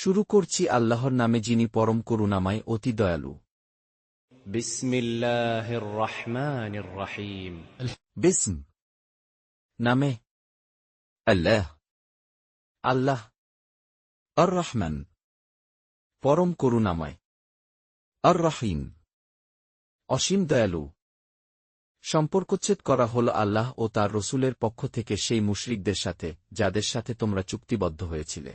শুরু করছি আল্লাহর নামে যিনি পরম করুণাময় অতি দয়ালু। বিসমিল্লাহির রহমানির রহিম। বিসম নামে আল্লাহ, আল্লাহ আর রহমান পরম করুণাময়, আর রহিম অসীম দয়ালু। সম্পর্কচ্ছেদ করা হল আল্লাহ ও তার রসূলের পক্ষ থেকে সেই মুশরিকদের সাথে যাদের সাথে তোমরা চুক্তিবদ্ধ হয়েছিলে।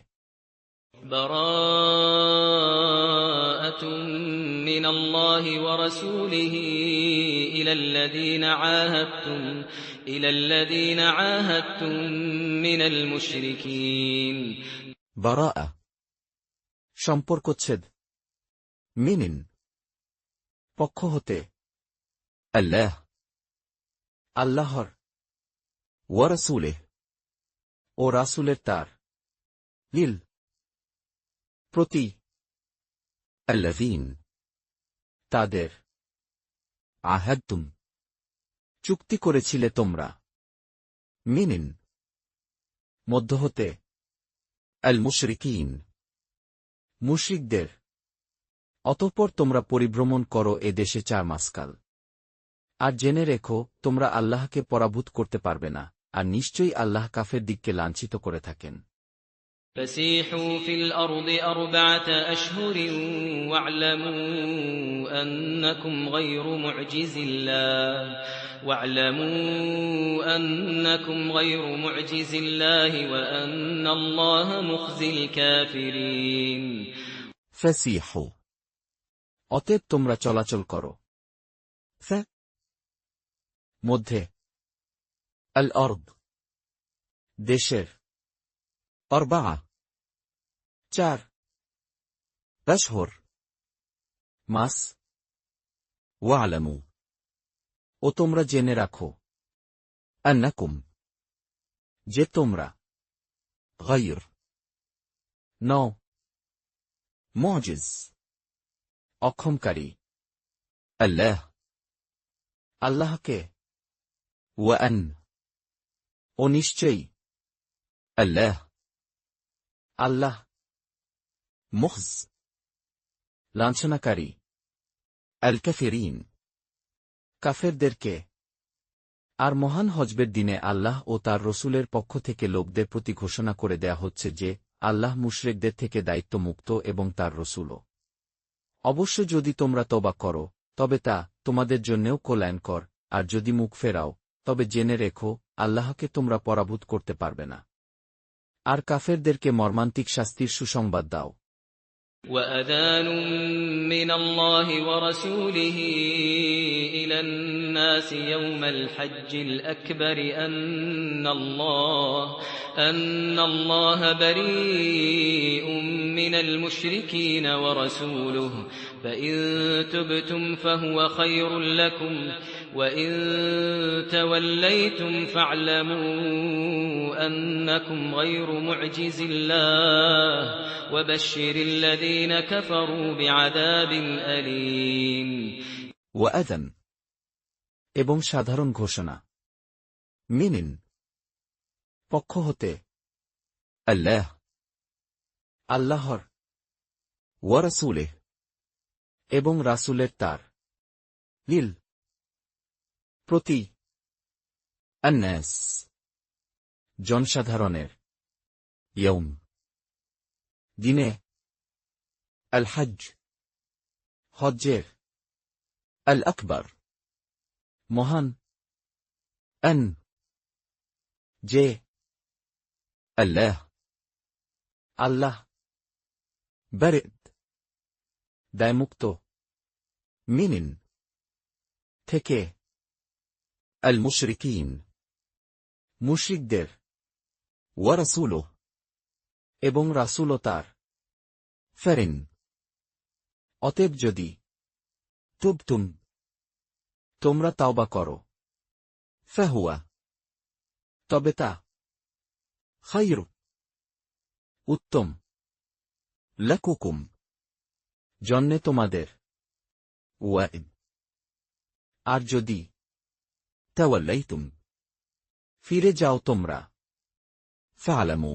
বারাআতুম মিনাল্লাহি ওয়া রাসূলিহি ইলাল্লাযীনা আহাদতুম মিনাল মুশরিকিন। বারাআ সম্পর্কচ্ছেদ, মিনিন পক্ষ হতে, আল্লাহ আল্লাহর, ওয়া রাসূলিহ ও রাসূলের তার, লিল প্রতি, আল্লাযীন তাদের, আহাদতুম চুক্তি করেছিলে তোমরা, মিনিন মধ্য হতে, আল মুশরিকিন মুশরিকদের। অতঃপর তোমরা পরিভ্রমণ করো এ দেশে 4 মাসকাল। আর জেনে রেখো তোমরা আল্লাহকে পরাভূত করতে পারবে না, আর নিশ্চয়ই আল্লাহ কাফের দিককে লাঞ্ছিত করে থাকেন। فسيحوا في الأرض 4 أشهر واعلموا أنكم غير معجز الله وأن الله مخزي الكافرين। ফাসিহু অতএব তোমরা চলাচল করো, মধ্যে, আল আরদ দেশের, আরবাআ 4 আশহুর মাস, ওয়া'লামু ও তোমরা জেনে রাখো, আন্নাকুম যে তোমরা, গায়র নও, মুজিজ অক্ষমকারী, আল্লাহ আল্লাহকে, ওয়া আন ও নিশ্চয়ই, আল্লাহ আল্লাহ, মুখজ লাঞ্ছনাকারী, আল কাফিরিন কাফেরদেরকে। আর মহান হজবের দিনে আল্লাহ ও তার রসূলের পক্ষ থেকে লোকদের প্রতি ঘোষণা করে দেয়া হচ্ছে যে আল্লাহ মুশরিকদের থেকে দায়িত্বমুক্ত এবং তার রসূলও। অবশ্য যদি তোমরা তওবা করো তবে তা তোমাদের জন্যেও কল্যাণকর, আর যদি মুখ ফেরাও তবে জেনে রেখো আল্লাহকে তোমরা পরাভূত করতে পারবে না। আর কাফেরদেরকে মর্মান্তিক শাস্তির সুসংবাদ দাও। وأذان من الله ورسوله إلى الناس يوم الحج الأكبر أن الله بريء من المشركين ورسوله فإن تبتم فهو خير لكم وإن توليتم فاعلموا أنكم غير معجز الله وبشر الذين كفروا بعذاب أليم। ওয়াআযান এবং সাধারণ ঘোষণা, মিনিন পক্ষ হতে, আল্লাহ আল্লাহর, ওয়া রাসূলিহ এবং রাসূলের তার, লিল প্রতি, আন্নাস জনসাধারণের, ইয়াউম দিনে, আল হজ্জ হজ্জের, আল আকবার মহান, আন যে আল্লাহ আল্লাহ, বারিদ দায়মুক্ত, মিনিন থেকে, আল মুশরিকিন মুশরিকদের, ওয়া রাসূলুহু এবং রাসূলও তার, ফারিন অতএব যদি, তুবতুম তোমরা তাওবা করো, ফাহুয়া তবে তা, খায়রু উত্তম, লাকুকুম জন্যে তোমাদের, ওয়াইদ আর যদি, তাওয়াল্লাইতুম ফিরে যাও তোমরা, ফা'লামু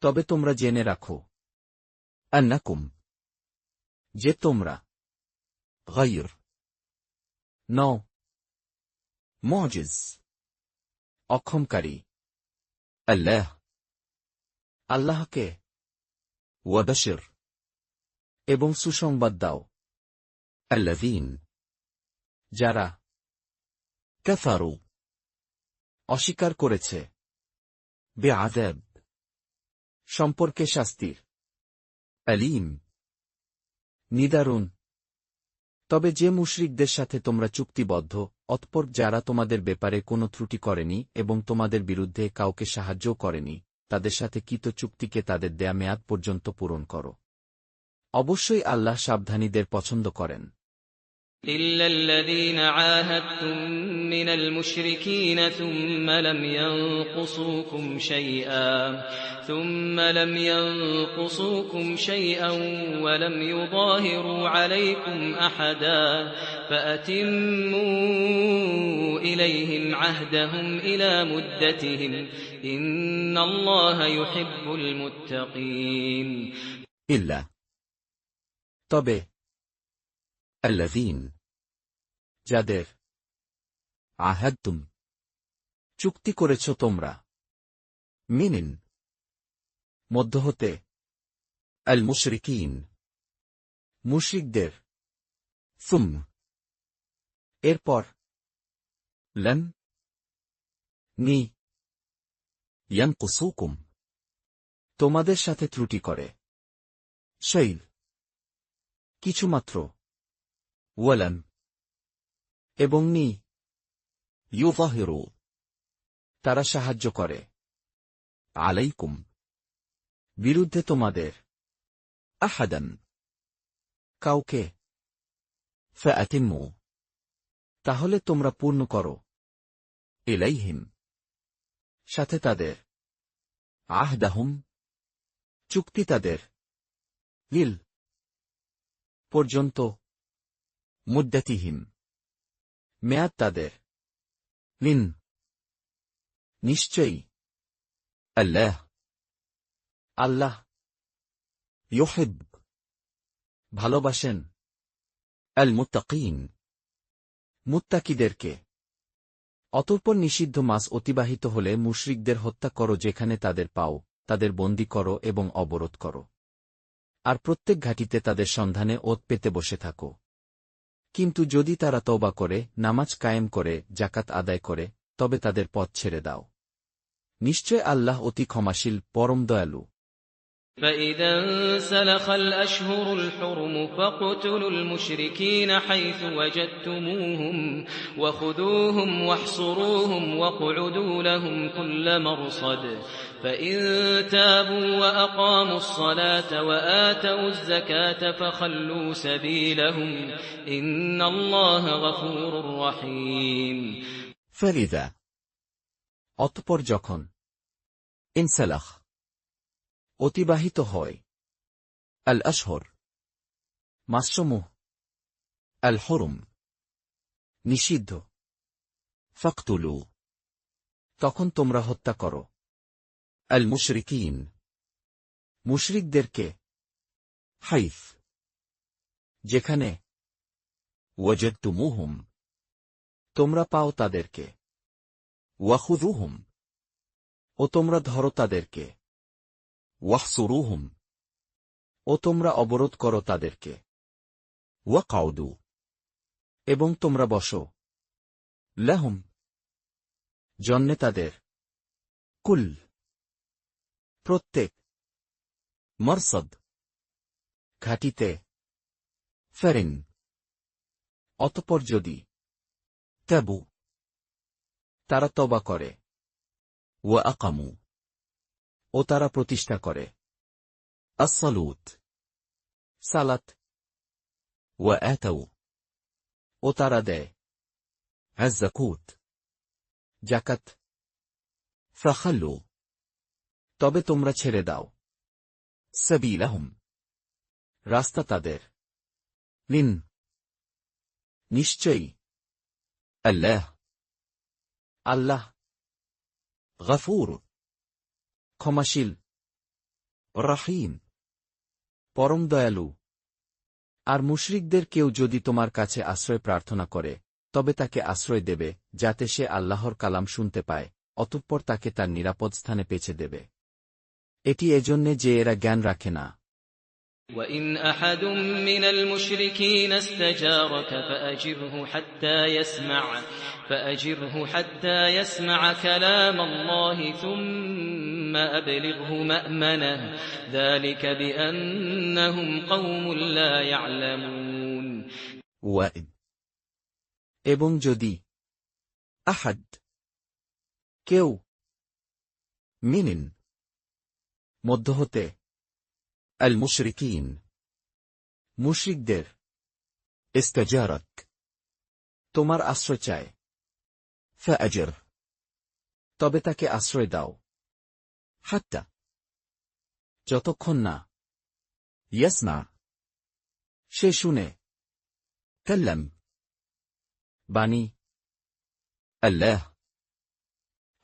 তবে তোমরা জেনে রাখো, আন্নাকুম, যে তোমরা, গায়র, নও, মুজিজ, অক্ষমকারী, আল্লাহ, আল্লাহকে, ওয়াবাশির, এবং সুসংবাদ দাও, আল্লাযীন, যারা, কাফারু, অস্বীকার করেছে, বিআযাব, সম্পর্কে শাস্তির, আলীম, নিদারুণ। তবে যে মুশরিকদের সাথে তোমরা চুক্তিবদ্ধ, অতঃপর যারা তোমাদের ব্যাপারে কোনো ত্রুটি করেনি এবং তোমাদের বিরুদ্ধে কাউকে সাহায্যও করেনি, তাদের সাথে কৃত চুক্তিকে তাদের দেয়া মেয়াদ পর্যন্ত পূরণ করো। অবশ্যই আল্লাহ সাবধানীদের পছন্দ করেন। إلا الذين عاهدتم من المشركين ثم لم ينقصوكم شيئا ولم يظاهروا عليكم أحدا فأتموا إليهم عهدهم إلى مدتهم إن الله يحب المتقين ইল্লা, তবে, আল্লাযীন, যাদের, আহাদতুম, চুক্তি করেছ তোমরা, মিনিন, মধ্য হতে, আল মুশরিকিন, মুশরিকদের, সুম, এরপর, লাম, নি, ইয়ানকুসুকুম, তোমাদের সাথে ত্রুটি করে, শৈল, কিছুমাত্র, ওয়ালাম, এবং নি, ইউযাহিরু, তারা সাহায্য করে, আলাইকুম, বিরুদ্ধে তোমাদের, আহাদান, কাউকে, ফাআতিম্মু, তাহলে তোমরা পূর্ণ করো, ইলাইহিম, সাথে তাদের, আহদাহুম, চুক্তি তাদের, লিল, পর্যন্ত, মুদ্দাতিহিম, মেয়াদ তাদের, লিন, নিশ্চয়ই, আল্লাহ, আল্লাহ, ইউহিব, ভালোবাসেন, আল মুত্তাকিন, মুত্তাকিদেরকে। অতঃপর নিষিদ্ধ মাস অতিবাহিত হলে মুশরিকদের হত্যা করো যেখানে তাদের পাও, তাদের বন্দী করো এবং অবরোধ করো। আর প্রত্যেক ঘাঁটিতে তাদের সন্ধানে ওত পেতে বসে থাকো। কিন্তু যদি তারা তওবা করে, নামাজ কায়েম করে, যাকাত আদায় করে, তবে তাদের পথ ছেড়ে দাও। নিশ্চয় আল্লাহ অতি ক্ষমাশীল, পরম দয়ালু। فإذا انسلخ الأشهر الحرم فاقتلوا المشركين حيث وجدتموهم وخذوهم واحصروهم واقعدوا لهم كل مرصد فإن تابوا وأقاموا الصلاة وآتوا الزكاة فخلوا سبيلهم إن الله غفور رحيم ফেলিদা, অতঃপর যখন, ইনসালাখ, অতিবাহিত হয়, আল আশহর, মাসসমূহ, আল হুরুম, নিষিদ্ধ, ফাকতুলু, তখন তোমরা হত্যা করো, আল মুশরিকিন, মুশরিকদেরকে, হাইফ, যেখানে, ওয়াজাদতুমুহুম, তোমরা পাও তাদেরকে, ওয়াখুযুহুম, ও তোমরা ধরো তাদেরকে, ওয়াহসুরুহুম, ও তোমরা অবরোধ করো তাদেরকে, ওয়াকউদু, এবং তোমরা বসো, লাহুম, জন্যে তাদের, কুল, প্রত্যেক, মরসদ, ঘাটিতে, ফেরিন, অতঃপর যদি, তাবু, তারা তওবা করে, ওয়া আকামু, ও তারা প্রতিষ্ঠা করে, আস-সালাত, সালাত, ওয়া আতাউ, ও তারা দেয়, আয-যাকাত, যাকাত, ফাখাল্লু, তবে তোমরা ছেড়ে দাও, সাবিলাহুম, রাস্তা তাদের, লিন, নিশ্চয়ই, আল্লাহ, আল্লাহ, গফুর, ক্ষমাশীল, রহিম, পরম দয়ালু। আর মুশরিকদের কেউ যদি তোমার কাছে আশ্রয় প্রার্থনা করে, তবে তাকে আশ্রয় দেবে, যাতে সে আল্লাহর কালাম শুনতে পায়, অতঃপর তাকে তার নিরাপদ স্থানে পেছে দেবে। এটি এজন্যে যে এরা জ্ঞান রাখে না। وَإِنْ أَحَدٌ مِّنَ الْمُشْرِكِينَ اسْتَجَارَكَ فَأَجِرْهُ حَتَّى يَسْمَعَ كَلَامَ اللَّهِ ثُمَّ أَبْلِغْهُ مَأْمَنَهُ ذَلِكَ بِأَنَّهُمْ قَوْمٌ لَّا يَعْلَمُونَ ওয়াইদ। এবং যদি আহাদ কেউ মিনিন মধ্য হতে আল মুশরিকিন মুশরিকদের ইস্তাজারাক তোমার আশ্রয় চায়, ফাআজির তবে তাকে আশ্রয় দাও, হাত্তা যতক্ষণ না ইয়াসমা সে শুনে কাল্লাম বাণী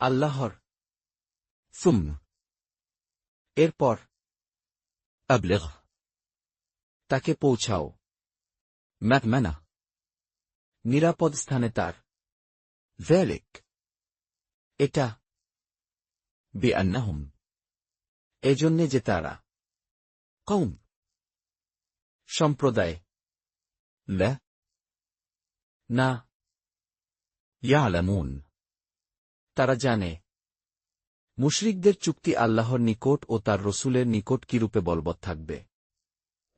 আল্লাহর, সুম এরপর আবলিগ তাকে পৌঁছাও, মা'মানা নিরাপদ স্থানে তার, যালিক এটা, বিআন্নাহুম এজন্যে যে তারা, কওম সম্প্রদায়, লা না ইয়ালামুন তারা জানে। মুশরিকদের চুক্তি আল্লাহর নিকট ও তার রসূলের নিকট কিরূপে বলবৎ থাকবে।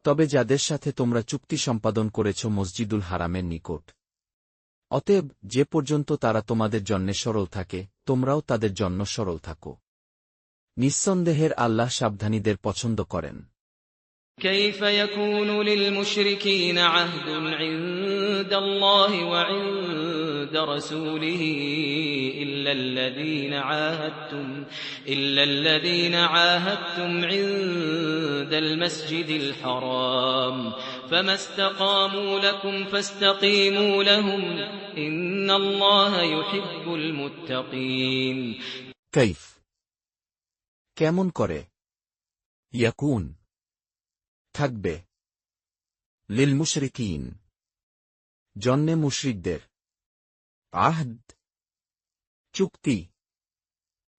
তবে যাদের সাথে তোমরা চুক্তি সম্পাদন করেছ মসজিদুল হারামের নিকট, অতএব যে পর্যন্ত তারা তোমাদের জন্যে সরল থাকে, তোমরাও তাদের জন্য সরল থাকো। নিঃসন্দেহের আল্লাহ সাবধানীদের পছন্দ করেন। كيف يكون للمشركين عهد عند الله وعند رسوله إلا الذين عاهدتم عند المسجد الحرام فما استقاموا لكم فاستقيموا لهم إن الله يحب المتقين كيف কেমন করে ইয়াকুন থাকবে লিল মুশরিকিন জন্যে মুশরিকদের আহদ চুক্তি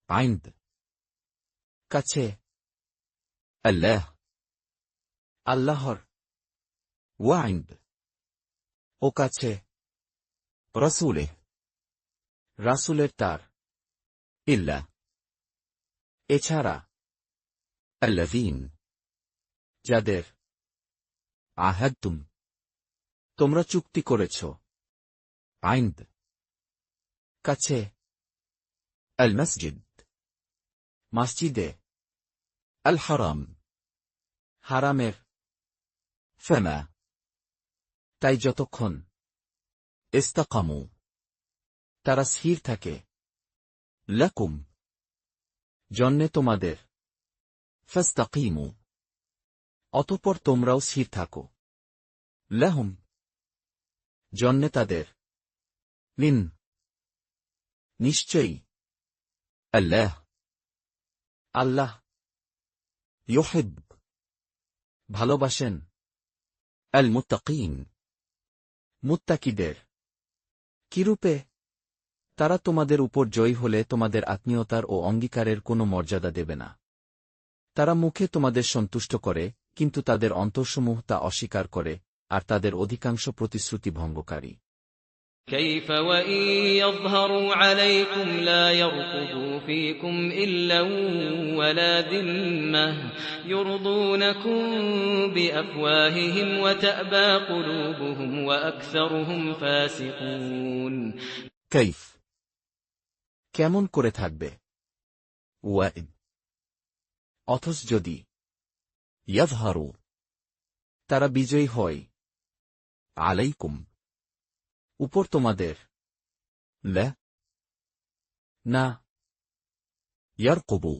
আইন্দ কাছে আল্লাহর ওয়াইন্দ ও কাছে রাসূলের তার ইল্লা এছাড়া আল্লাযীন যাদের আহাদতুম তোমরা চুক্তি করেছ আইন্দ কাছে আল মসজিদ মসজিদে আল হারাম হারামের ফামা তাই যতক্ষণ ইস্তাকামু তারা স্থির থাকে লাকুম জন্যে তোমাদের ফাস্তাকিমু অতঃপর তোমরাও স্থির থাকো লাহুম জন্যে তাদের লিন নিশ্চয়ই আল্লাহ ইউহিব ভালোবাসেন আল মুত্তাকিন মুত্তাকিদের কিরূপে তারা তোমাদের উপর জয়ী হলে তোমাদের আত্মীয়তার ও অঙ্গীকারের কোনো মর্যাদা দেবে না। তারা মুখে তোমাদের সন্তুষ্ট করে, কিন্তু তাদের অন্তরসমূহ তা অস্বীকার করে, আর তাদের অধিকাংশ প্রতিশ্রুতি ভঙ্গকারী। كيف وإن يظهروا عليكم لا يرقبوا فيكم إلا ولا ذمة يرضونكم بأفواههم وتأبى قلوبهم وأكثرهم فاسقون كيف কেমন করে থাকবে ওয়াইদ অথচ যদি ইয়াজহারু তারা বিজয়ী হয় আলাইকুম উপর তোমাদের না ইয়ারকুবু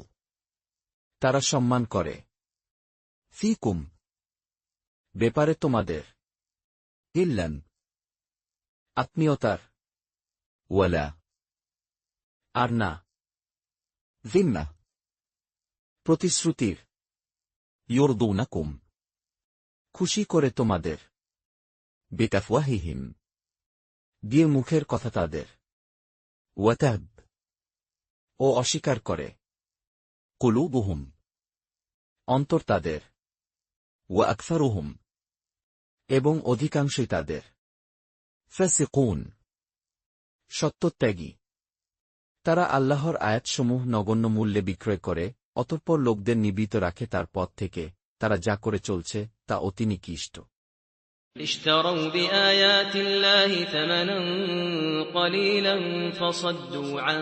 তারা সম্মান করে ফিকুম ব্যাপারে তোমাদের ইল্লান আত্মীয়তার ওয়ালা আর না জিম্মা প্রতিশ্রুতির ইয়রদুনাকুম খুশি করে তোমাদের, বিতাফওয়াহিহিম, দিয়ে মুখের কথা তাদের, ওয়াতাব, ও অস্বীকার করে, কুলুবুহুম, অন্তর তাদের, ওয়া আকসারুহুম, এবং অধিকাংশই তাদের, ফাসিকুন, সত্যত্যাগী। তারা আল্লাহর আয়াতসমূহ নগণ্য মূল্যে বিক্রয় করে, অতঃপর লোকদের নিবৃত রাখে তার পথ থেকে, তারা যা করে চলছে তা অতি নিকৃষ্ট। اشتروا بآيات الله ثمنا قليلا فصدوا عن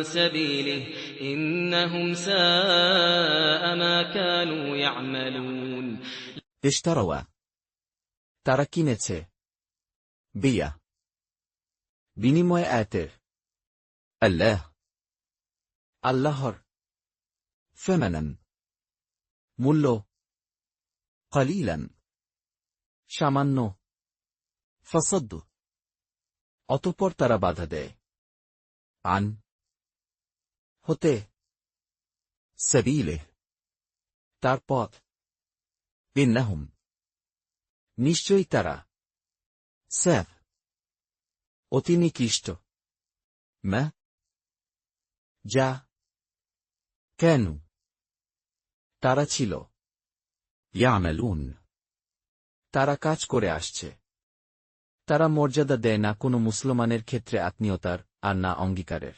سبيله إنهم ساء ما كانوا يعملون ইশতারাওয়া, তারা কিনেছে, বিয়া, বিনিময় আয়াতের, আল্লাহর, ফামানান, মূল্য, কলিলান, সামান্য, ফাসাদ্দু, অতঃপর তারা বাধা দেয়, আন, হতে, সাবিলে, তার পথ, ইন্নাহুম, নিশ্চয়ই তারা, সাফ, অতি নিকৃষ্ট, মা, যা, কেন, তারা ছিল, ইয়ামালুন, তারা কাজ করে আসছে। তারা মর্যাদা দেয় না কোনো মুসলমানের ক্ষেত্রে আত্মীয়তার, আর না অঙ্গীকারের।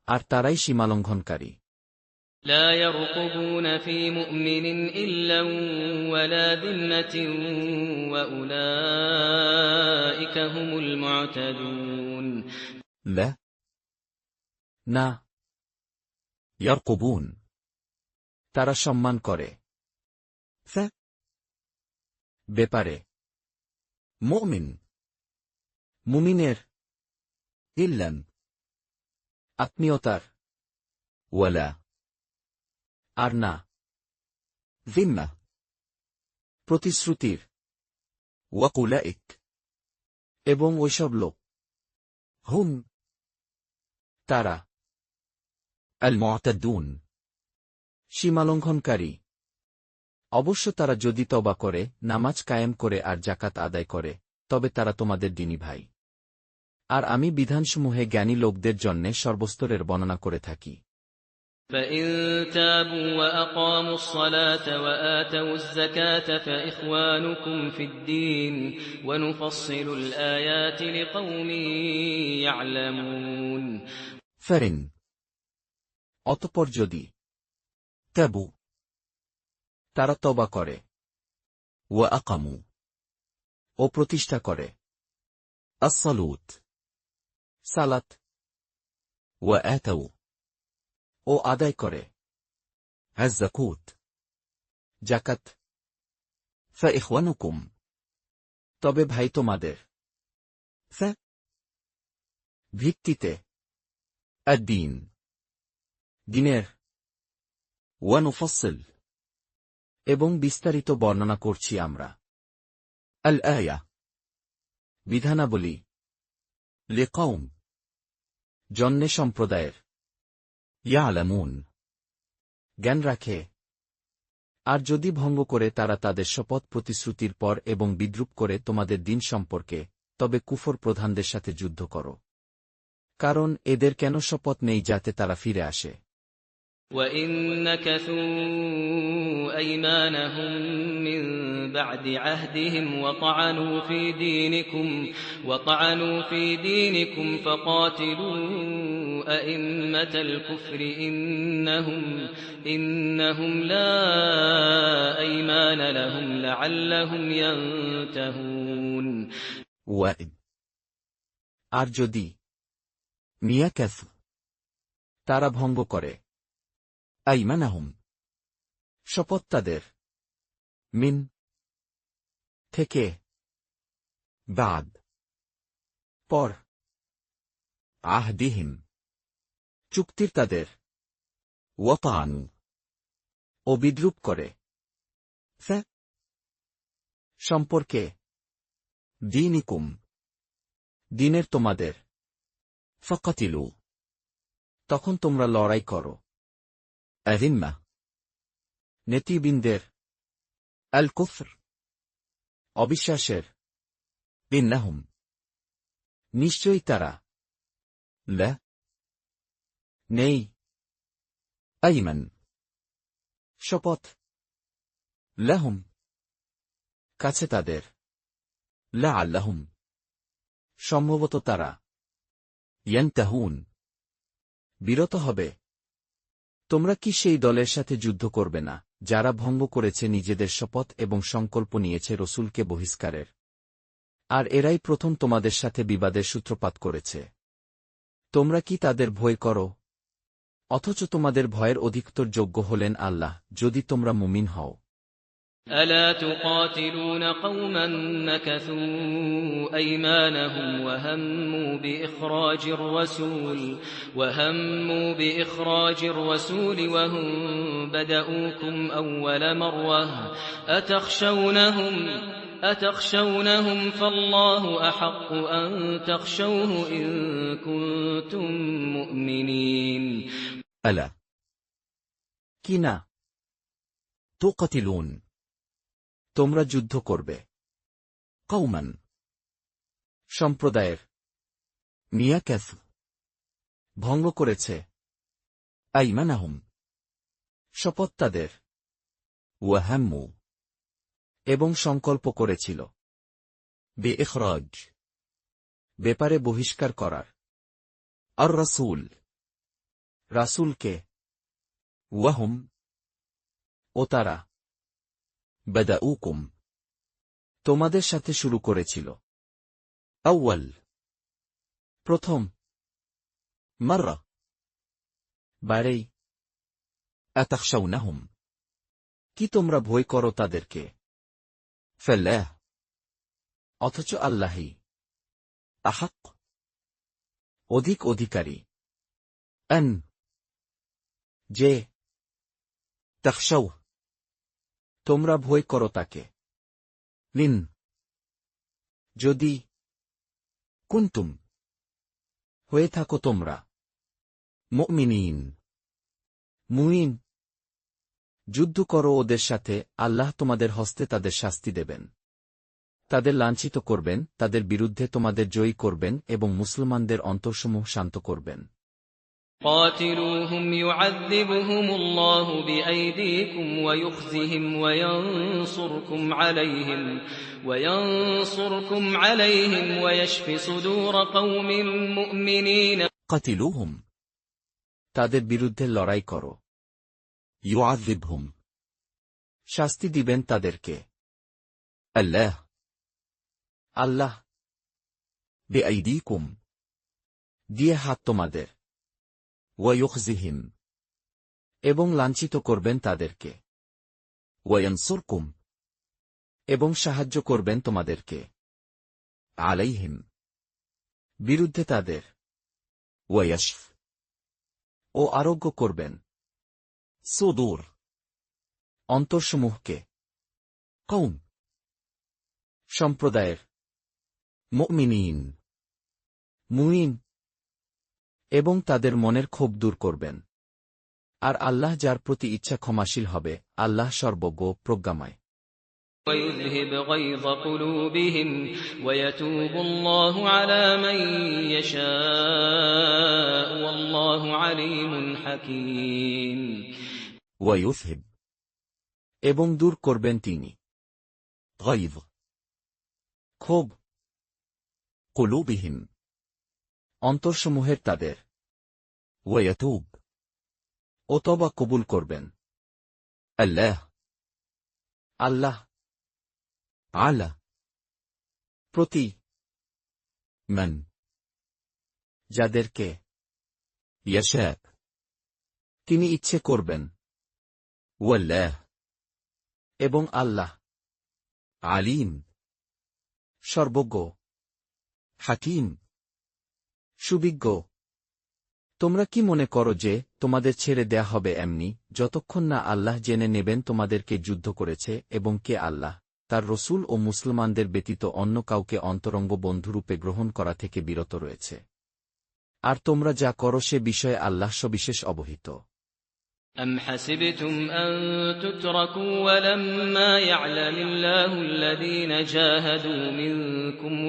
আর তারাই সীমালঙ্ঘনকারী। لا يرقبون في مؤمن إلا ولا ذمة وأولئك هم المعتدون لا না ইয়ারকুবুন, তারা সম্মান করে, ফা, ব্যাপারে, মুমিন, মুমিনের, ইল্লান, আত্মীয়তার, ওয়ালা, আর না, জিম্মা, প্রতিশ্রুতির, ওয়াকুলাইক, এবং ওইসব লোক, হুম, তারা, আল মুতাদ্দুন, সীমালঙ্ঘনকারী। অবশ্য তারা যদি তওবা করে, নামাজ কায়েম করে আর যাকাত আদায় করে, তবে তারা তোমাদের দ্বীনী ভাই। আর আমি বিধানসমূহে জ্ঞানী লোকদের জন্যে সর্বস্তরের বর্ণনা করে থাকি। فإن تابوا وأقاموا الصلاة وآتوا الزكاة فإخوانكم في الدين ونفصل الآيات لقوم يعلمون ফেরিন, অতঃপর যদি তাবু, তারা তওবা করে, ওয়া আকামু, ও প্রতিষ্ঠা করে, আস-সালাত, সালাত, ওয়া আতাউ, ও আদায় করে, আয-যাকাত, যাকাত, ফাইখওয়ানুকুম, তবে ভাই তোমাদের, ফা, ভিত্তিতে, আদ-দীন, দ্বীনের, ওয়া নুফাসসিল, এবং বিস্তারিত বর্ণনা করছি আমরা। আল-আয়া, বিধানাবলী, লিকওম, জন্যে সম্প্রদায়ের, ইয়ালামুন, জ্ঞান রাখে। আর যদি ভঙ্গ করে তারা তাদের শপথ প্রতিশ্রুতির পর এবং বিদ্রূপ করে তোমাদের দিন সম্পর্কে, তবে কুফর প্রধানদের সাথে যুদ্ধ করো। কারণ এদের কেন শপথ নেই যাতে তারা ফিরে আসে। وَإِن نَّكَثُوا أَيْمَانَهُم مِّن بَعْدِ عَهْدِهِمْ وَطَعَنُوا فِي دِينِكُمْ فَقَاتِلُوا أَئِمَّةَ الْكُفْرِ إِنَّهُمْ لَا أَيْمَانَ لَهُمْ لَعَلَّهُمْ يَنتَهُونَ আর যদি নিয়াকাথ, তারা ভঙ্গ করে, আইমানাহুম, শপথ তাদের, মিন, থেকে, বাদ, পর, আহদিহিম, চুক্তির তাদের, ওয়াতানু, ও বিদ্রূপ করে, ফা, সম্পর্কে, দীনিকুম, দিনের তোমাদের, ফাকাতিলু, তখন তোমরা লড়াই করো, আজিম্মা, নেতৃবৃন্দের, আল কুফর, অবিশ্বাসের। ইন্নাহুম, নিশ্চয়ই তারা। লা, নেই। আইমান, শপথ। লাহুম, কাছে তাদের। লা আল্লাহুম, সম্ভবত তারা। ইয়ান্তাহুন, বিরত হবে। তোমরা কি সেই দলের সাথে যুদ্ধ করবে না, যারা ভঙ্গ করেছে নিজেদের শপথ এবং সংকল্প নিয়েছে রসূলকে বহিষ্কারের? আর এরাই প্রথম তোমাদের সাথে বিবাদের সূত্রপাত করেছে। তোমরা কি তাদের ভয় করো? অথচ তোমাদের ভয়ের অধিকতর যোগ্য হলেন আল্লাহ, যদি তোমরা মুমিন হও। ألا تقاتلون قوما نكثوا أيمانهم وهموا بإخراج الرسول وهم بدؤوكم أول مرة أتخشونهم فالله أحق أن تخشوه إن كنتم مؤمنين আলা, কি না? তুকাতিলুন, তোমরা যুদ্ধ করবে। কওমান, সম্প্রদায়ের। নিয়াকাস, ভঙ্গ করেছে। আইমানাহুম, শপথ তাদের। ওয়াহাম্মু, এবং সংকল্প করেছিল। বেইখরাজ, ব্যাপারে বহিষ্কার করার। আর রাসূল, রাসূলকে। ওয়াহুম, ও তারা। বাদাউকুম, তোমাদের সাথে শুরু করেছিল। আউয়াল, প্রথম। মাররা, বারেই। আতাখশাউনাহুম, কি তোমরা ভয় করো তাদেরকে? ফাল্লাহ, অথচ আল্লাহই। আহাক, অধিক অধিকারী। আন, যে। তাখশাউ, তোমরা ভয় করো তাকে। লিন, যদি। কুনতুম, হয়ে থাকো তোমরা। মুমিনিন, মুমিন। যুদ্ধ করো ওদের সাথে, আল্লাহ তোমাদের হস্তে তাদের শাস্তি দেবেন। তাদের লাঞ্ছিত করবেন, তাদের বিরুদ্ধে তোমাদের জয়ী করবেন এবং মুসলমানদের অন্তরসমূহ শান্ত করবেন। قاتلوهم يعذبهم الله بأيديكم ويخزهم وينصركم عليهم ويشف صدور قوم مؤمنين কাতিলুহুম, তাদের বিরুদ্ধে লড়াই করো। ইউআযিবহুম, শাস্তি দিবেন তাদেরকে। আল্লাহ, আল্লাহ। বিআইদিকুম, দিয়ে হাত তোমাদের। ওয়ায়ুখজিহিম, এবং লাঞ্ছিত করবেন তাদেরকে। ওয়ায়ানসুরকুম, এবং সাহায্য করবেন তোমাদেরকে। আলাইহিম, বিরুদ্ধে তাদের। ওয়ায়াশফ, ও আরোগ্য করবেন। সুদূর, অন্তরসমূহকে। কওম, সম্প্রদায়ের। মুমিনিন, মুমিন, এবং তাদের মনের ক্ষোভ দূর করবেন। আর আল্লাহ যার প্রতি ইচ্ছা ক্ষমাশীল হবে, আল্লাহ সর্বজ্ঞ প্রজ্ঞাময়। ويذهب غيظ قلوبهم ويتوب الله على من يشاء والله عليم حكيم ওয়ায়ুযহিব, এবং দূর করবেন তিনি। গায়য, ক্ষোভ। কুলুবিহিম, অন্তরসমূহের তাদের। ওয়ায়াতুব, ও তওবা কবুল করবেন। আল্লাহ, আল্লাহ। আলা, প্রতি। মান, যাদেরকে। ইয়াশা, তিনি ইচ্ছে করবেন। ওয়াল্লাহ, এবং আল্লাহ। আলিম, সর্বজ্ঞ। হাকিম, সুবিজ্ঞ। তোমরা কি মনে করো যে তোমাদের ছেড়ে দেয়া হবে এমনি, যতক্ষণ না আল্লাহ জেনে নেবেন তোমাদেরকে যুদ্ধ করেছে এবং কে আল্লাহ, তার রসূল ও মুসলমানদের ব্যতীত অন্য কাউকে অন্তরঙ্গ বন্ধুরূপে গ্রহণ করা থেকে বিরত রয়েছে। আর তোমরা যা করো সে বিষয়ে আল্লাহ সবিশেষ অবহিত। أم حسبتم أن تتركوا ولما يعلم الله الذين جاهدوا منكم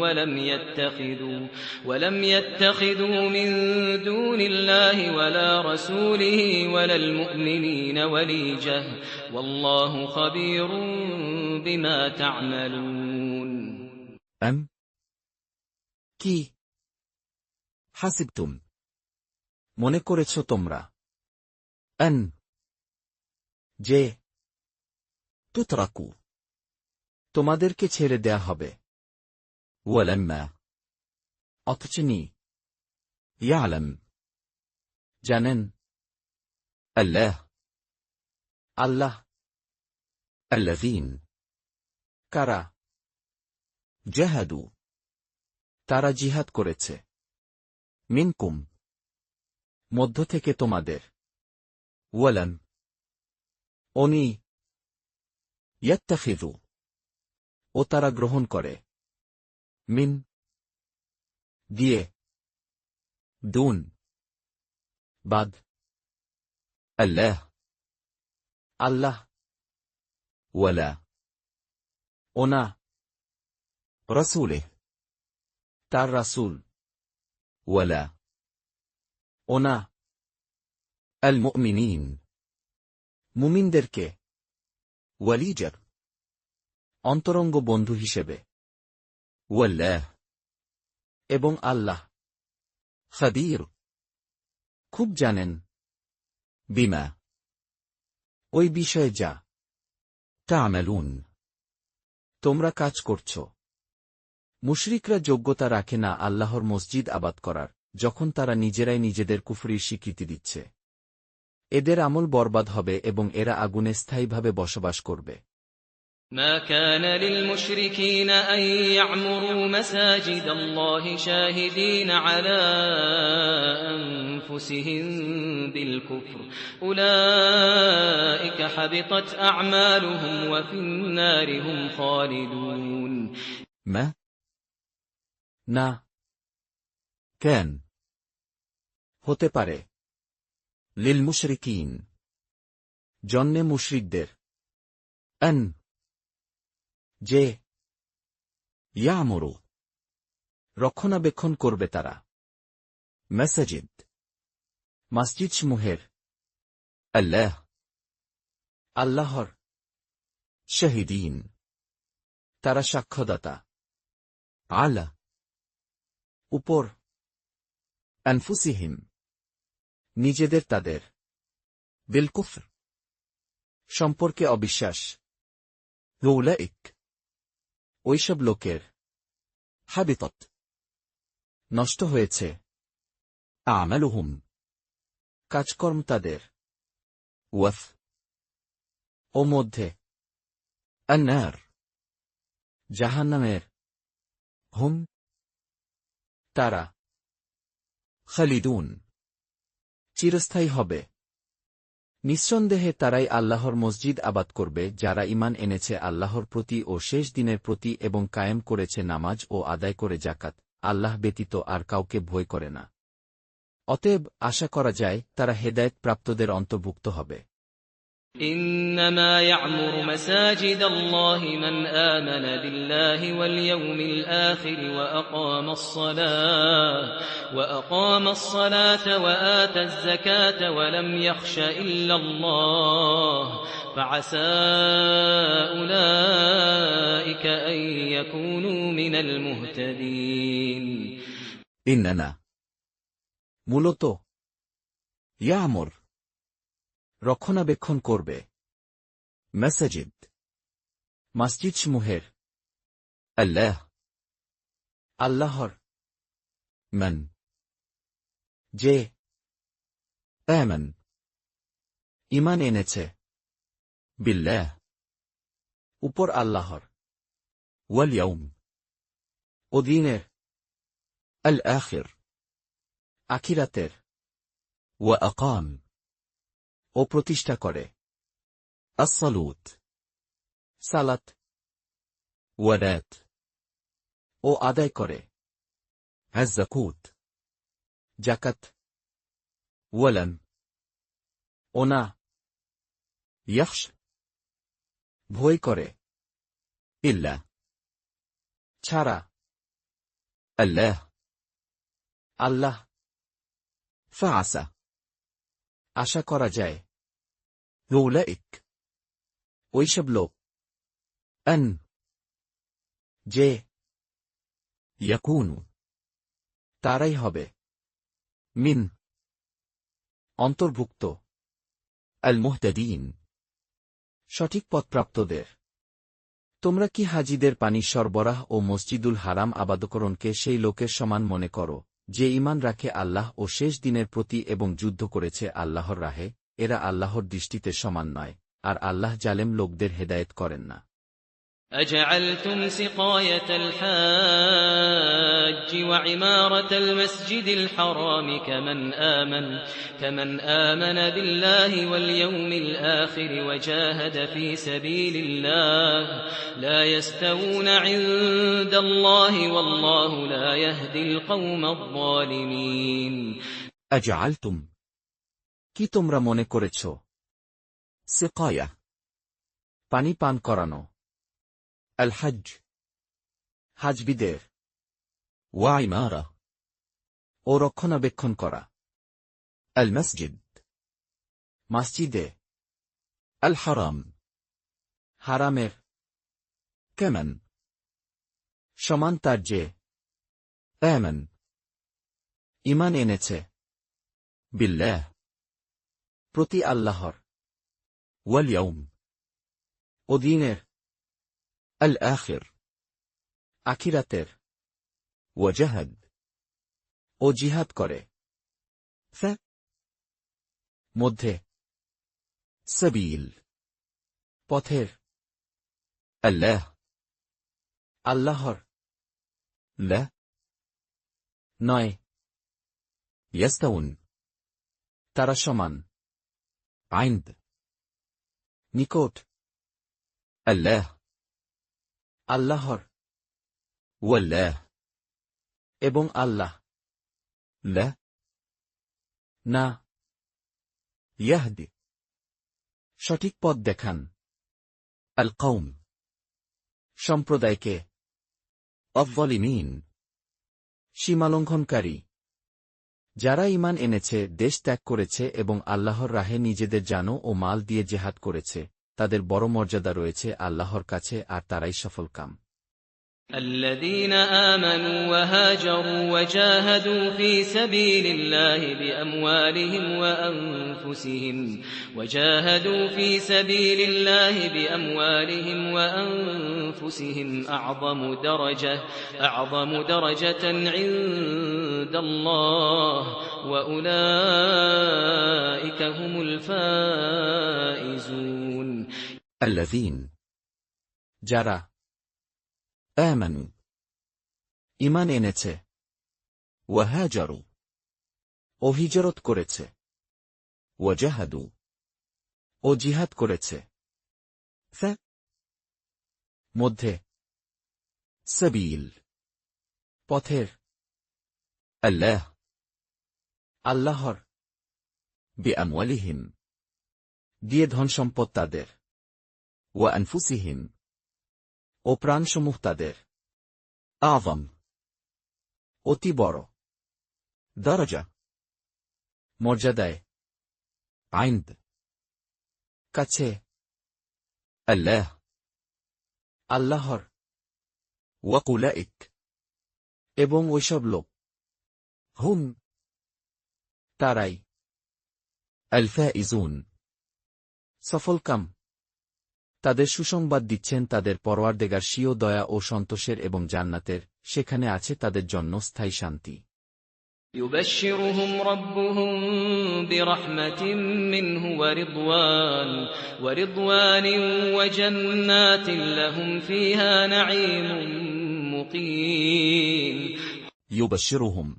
ولم يتخذوا من دون الله ولا رسوله ولا المؤمنين وليجة والله خبير بما تعملون أم কি হাসিবতুম মনে করেছ তোমরা আন যে তুতরাকু তোমাদেরকে ছেড়ে দেয়া হবে ওয়ালাম্মা অথচ নি ইয়ালাম জানেন আল্লাহ আল্লাহ আল্লাযীন কারা জাহাদু তারা জিহাদ করেছে মিনকুম মধ্য থেকে তোমাদের ওয়ালাম উনি ইয়াত্তাখিযু ও তারা গ্রহণ করে মিন দিয়ে দুন বাদ আল্লাহ আল্লাহ ওয়ালা ওনা রাসূলে তার রাসূল ওয়ালা ওনা আল মুমিনিন মুমিনদেরকে ওয়ালিজার অন্তরঙ্গ বন্ধু হিসেবে ওয়াল্লাহ এবং আল্লাহ খাবীর খুব জানেন বিমা ওই বিষয়ে যা তা'মালুন তোমরা কাজ করছ মুশরিকরা যোগ্যতা রাখে না আল্লাহর মসজিদ আবাদ করার যখন তারা নিজেরাই নিজেদের কুফরির স্বীকৃতি দিচ্ছে এদের আমল বরবাদ হবে এবং এরা আগুনে স্থায়ীভাবে বসবাস করবে ما كان للمشركين أن يعمروا مساجد الله شاهدين على أنفسهم بالكفر أولئك حبطت أعمالهم وفي النار هم خالدون ما না কেন হতে পারে লিল মুশরিকিন জন্মে মুশরিকদের আন যে ইয়ামুরু রক্ষণাবেক্ষণ করবে তারা মাসাজিদ মসজিদসমূহের আল্লাহ আল্লাহর শাহিদিন তারা সাক্ষ্যদাতা আলা উপর আনফুসিহিম নিজেদের তাদের বিল কুফর সম্পর্কে অবিশ্বাস উলাইক ওইসব লোকের হাবিতত নষ্ট হয়েছে আমালুহুম কাজকর্ম তাদের ওয়াফ ও মধ্যে আন্নার জাহান্নামের হুম তারা খালিদুন চিরস্থায়ী হবে নিঃসন্দেহে তারাই আল্লাহর মসজিদ আবাদ করবে যারা ঈমান এনেছে আল্লাহর প্রতি ও শেষ দিনের প্রতি এবং কায়েম করেছে নামাজ ও আদায় করে যাকাত আল্লাহ ব্যতীত আর কাউকে ভয় করে না অতএব আশা করা যায় তারা হেদায়েত প্রাপ্তদের অন্তর্ভুক্ত হবে إنما يعمر مساجد الله من آمن بالله واليوم الآخر وأقام الصلاة وآتى الزكاة ولم يخش إلا الله فعسى أولئك أن يكونوا من المهتدين إننا মূলত ইয়ামর রক্ষণাবেক্ষণ করবে মাসাজিদ মসজিদসমূহের আল্লাহ আল্লাহর মান যে আমান ঈমান এনেছে বিল্লাহ উপর আল্লাহর ওয়াল ইয়াউম ও দিনের আল আখির আখিরাতের ওয়া আকাম ও প্রতিষ্ঠা করে আসসালুত সালাত ওয়াদাত ও আদায় করে আয-যাকাত যাকাত ওয়ালাম ওনা ইয়াখশ ভয় করে, ইল্লা ছাড়া, আল্লাহ আল্লাহ, ফাআসা আশা করা যায়, উলাইক ওইসব লোক, আন যে, ইয়াকুনু তারাই হবে, মিন অন্তর্ভুক্ত, আল মুহতাদিন সঠিক পথপ্রাপ্তদের। তোমরা কি হাজিদের পানি সরবরাহ ও মসজিদুল হারাম আবাদকরণকে সেই লোকের সমান মনে করো, যে ঈমান রাখে আল্লাহ ও শেষ দিনের প্রতি এবং যুদ্ধ করেছে আল্লাহর রাহে? এরা আল্লাহর দৃষ্টিতে সমান নয়, আর আল্লাহ জালেম লোকদের হেদায়েত করেন না। أجعلتم سقاية الحاج وعمارة المسجد الحرام كمن آمن بالله واليوم الآخر وجاهد في سبيل الله لا يستوون عند الله والله لا يهدي القوم الظالمين أجعلتم কি তোমরা মনে করেছ, সিকায়া পানি পান করানো, আল হজ হাজবিদের, ওয়া ইমারা ও রক্ষণাবেক্ষণ করা, আল মসজিদ মসজিদে, আল হারাম হারামের, কেমন সমান তার যে, আমান ঈমান এনেছে, বিল্লাহ প্রতি আল্লাহর, ওয়াল ইয়াউম ও দিনের, আল আখির আখিরাতের, ওয়াজাহাদ ও জিহাদ করে, মধ্যে, সাবিল পথের, আল্লাহ আল্লাহর, লা নয়, ইয়াস্তাউন তারা সমান, আইন্দ নিকট, আল্লাহ আল্লাহর, ওয়াল্লাহ এবং আল্লাহ, লা না, ইয়াহদি সঠিক পথ দেখান, আল কওম সম্প্রদায়কে, আয-যালিমিন সীমালঙ্ঘনকারী, যারা ঈমান এনেছে, দেশ ত্যাগ করেছে এবং আল্লাহর রাহে নিজেদের জান ও মাল দিয়ে জেহাদ করেছে, তাদের বড় মর্যাদা রয়েছে আল্লাহর কাছে, আর তারাই সফলকাম। الذين آمنوا وهاجروا وجاهدوا في سبيل الله بأموالهم وأنفسهم أعظم درجة عند الله وأولئك هم الفائزون الذين যারা আমানু ঈমান এনেছে, ওয়াহাজারু ও হিজরত করেছে, ওয়াজাহাদু ও জিহাদ করেছে, মধ্যে, সাবিল পথের, আল্লাহ আল্লাহর, বিআমওয়ালিহিম দিয়ে ধনসম্পদ তাদের, ওয়া আনফুসিহিম ও প্রাণসমূহ তাদের, আযম অতি বড়, দরজা মর্যাদায়, আইন্দ কাছে, আল্লাহ আল্লাহর, ওয়া উলাইক এবং ওইসব লোক, হুম তারাই, আল ফাইজুন সফলকাম। তাদের সুসংবাদ দিচ্ছেন তাদের পরওয়ারদিগার স্বীয় দয়া ও সন্তোষের এবং জান্নাতের, সেখানে আছে তাদের জন্য স্থায়ী শান্তি। يبشرهم ربهم برحمة منه ورضوان وجنات لهم فيها نعيم مقيم ইউবাশশিরুহুম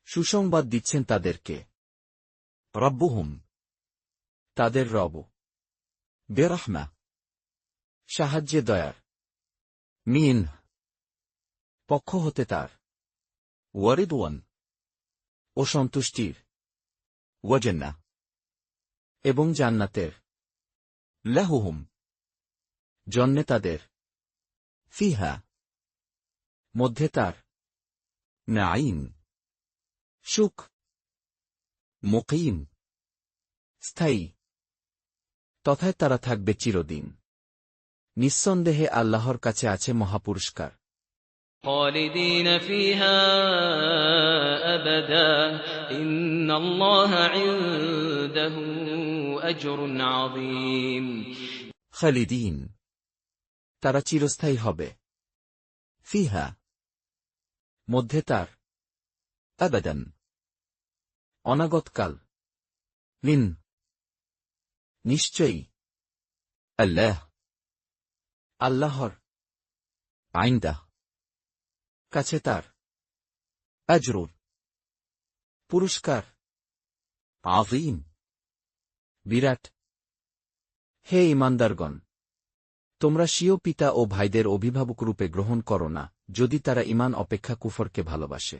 সুসংবাদ দিচ্ছেন তাদেরকে, রব্বুহুম তাদের রব, বেরহমা সাহায্যে দয়ার, মিন পক্ষ হতে তার, ওয়ারিদওয়ান ও সন্তুষ্টির, ওয়াজান্নাহ এবং জান্নাতের, লাহুহুম জন্নে তাদের, ফিহা মধ্যে তার, নাঈম সুখ, মুকিম স্থায়ী, তথায় তারা থাকবে চিরদিন। নিঃসন্দেহে আল্লাহর কাছে আছে মহাপুরস্কার। خالدين فيها أبدا إن الله عنده أجر عظيم খালিদিন তারা চিরস্থায়ী হবে, ফিহা মধ্যে তার, আবাদান অনাগতকাল, লিন নিশ্চয়ই, আল্লাহ আল্লাহর, আইন্দা কাছে তার, আজরুর পুরস্কার, আযীম বিরাট। হে ঈমানদারগণ, তোমরা স্বীয় পিতা ও ভাইদের অভিভাবকরূপে গ্রহণ করো না, যদি তারা ঈমান অপেক্ষা কুফরকে ভালোবাসে।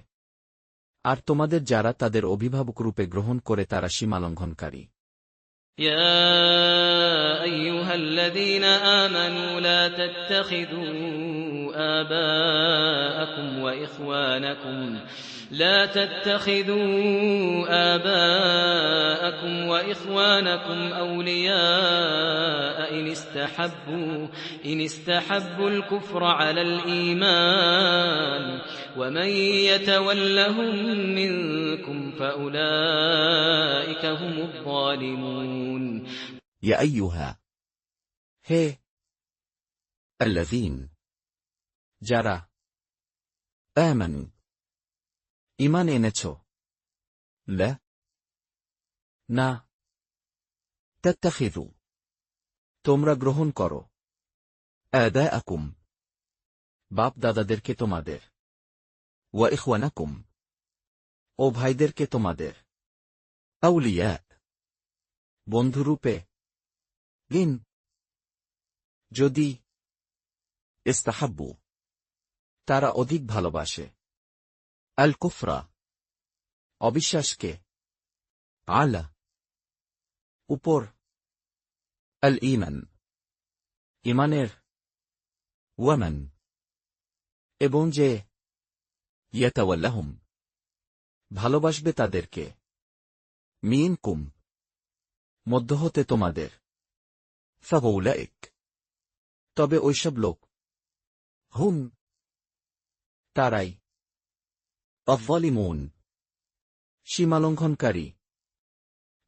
আর তোমাদের যারা তাদের অভিভাবকরূপে গ্রহণ করে তারা সীমালঙ্ঘনকারী। يا أيها الذين آمنوا لا تتخذوا آباءكم أولياء إن استحبوا الكفر على الإيمان ومن يتولهم منكم فأولئك هم الظالمون ইয়া আইয়ুহা হে আল্লাযীন যারা আমানু ঈমান এনেছ, লা না তাত্তাখিযু তোমরা গ্রহণ করো, আবাআকুম বাপ দাদাদেরকে তোমাদের, ওয়া ইখওয়ানাকুম ও ভাইদেরকে তোমাদের, আউলিয়া বন্ধুরূপে, লিন যদি, ইস্তাহাব্বু তারা অধিক ভালোবাসে, আল কুফরা অবিশ্বাসকে, আলা উপর, আল ঈমান ঈমানের, ওয়ামান এবং যে, ইয়াতাওয়াল্লাহুম ভালোবাসবে তাদেরকে, মিনকুম মধ্য হতে তোমাদের, ফাউলাইক তবে ঐসব লোক, হুম তারাই, আয-যালিমুন সীমালঙ্ঘনকারী।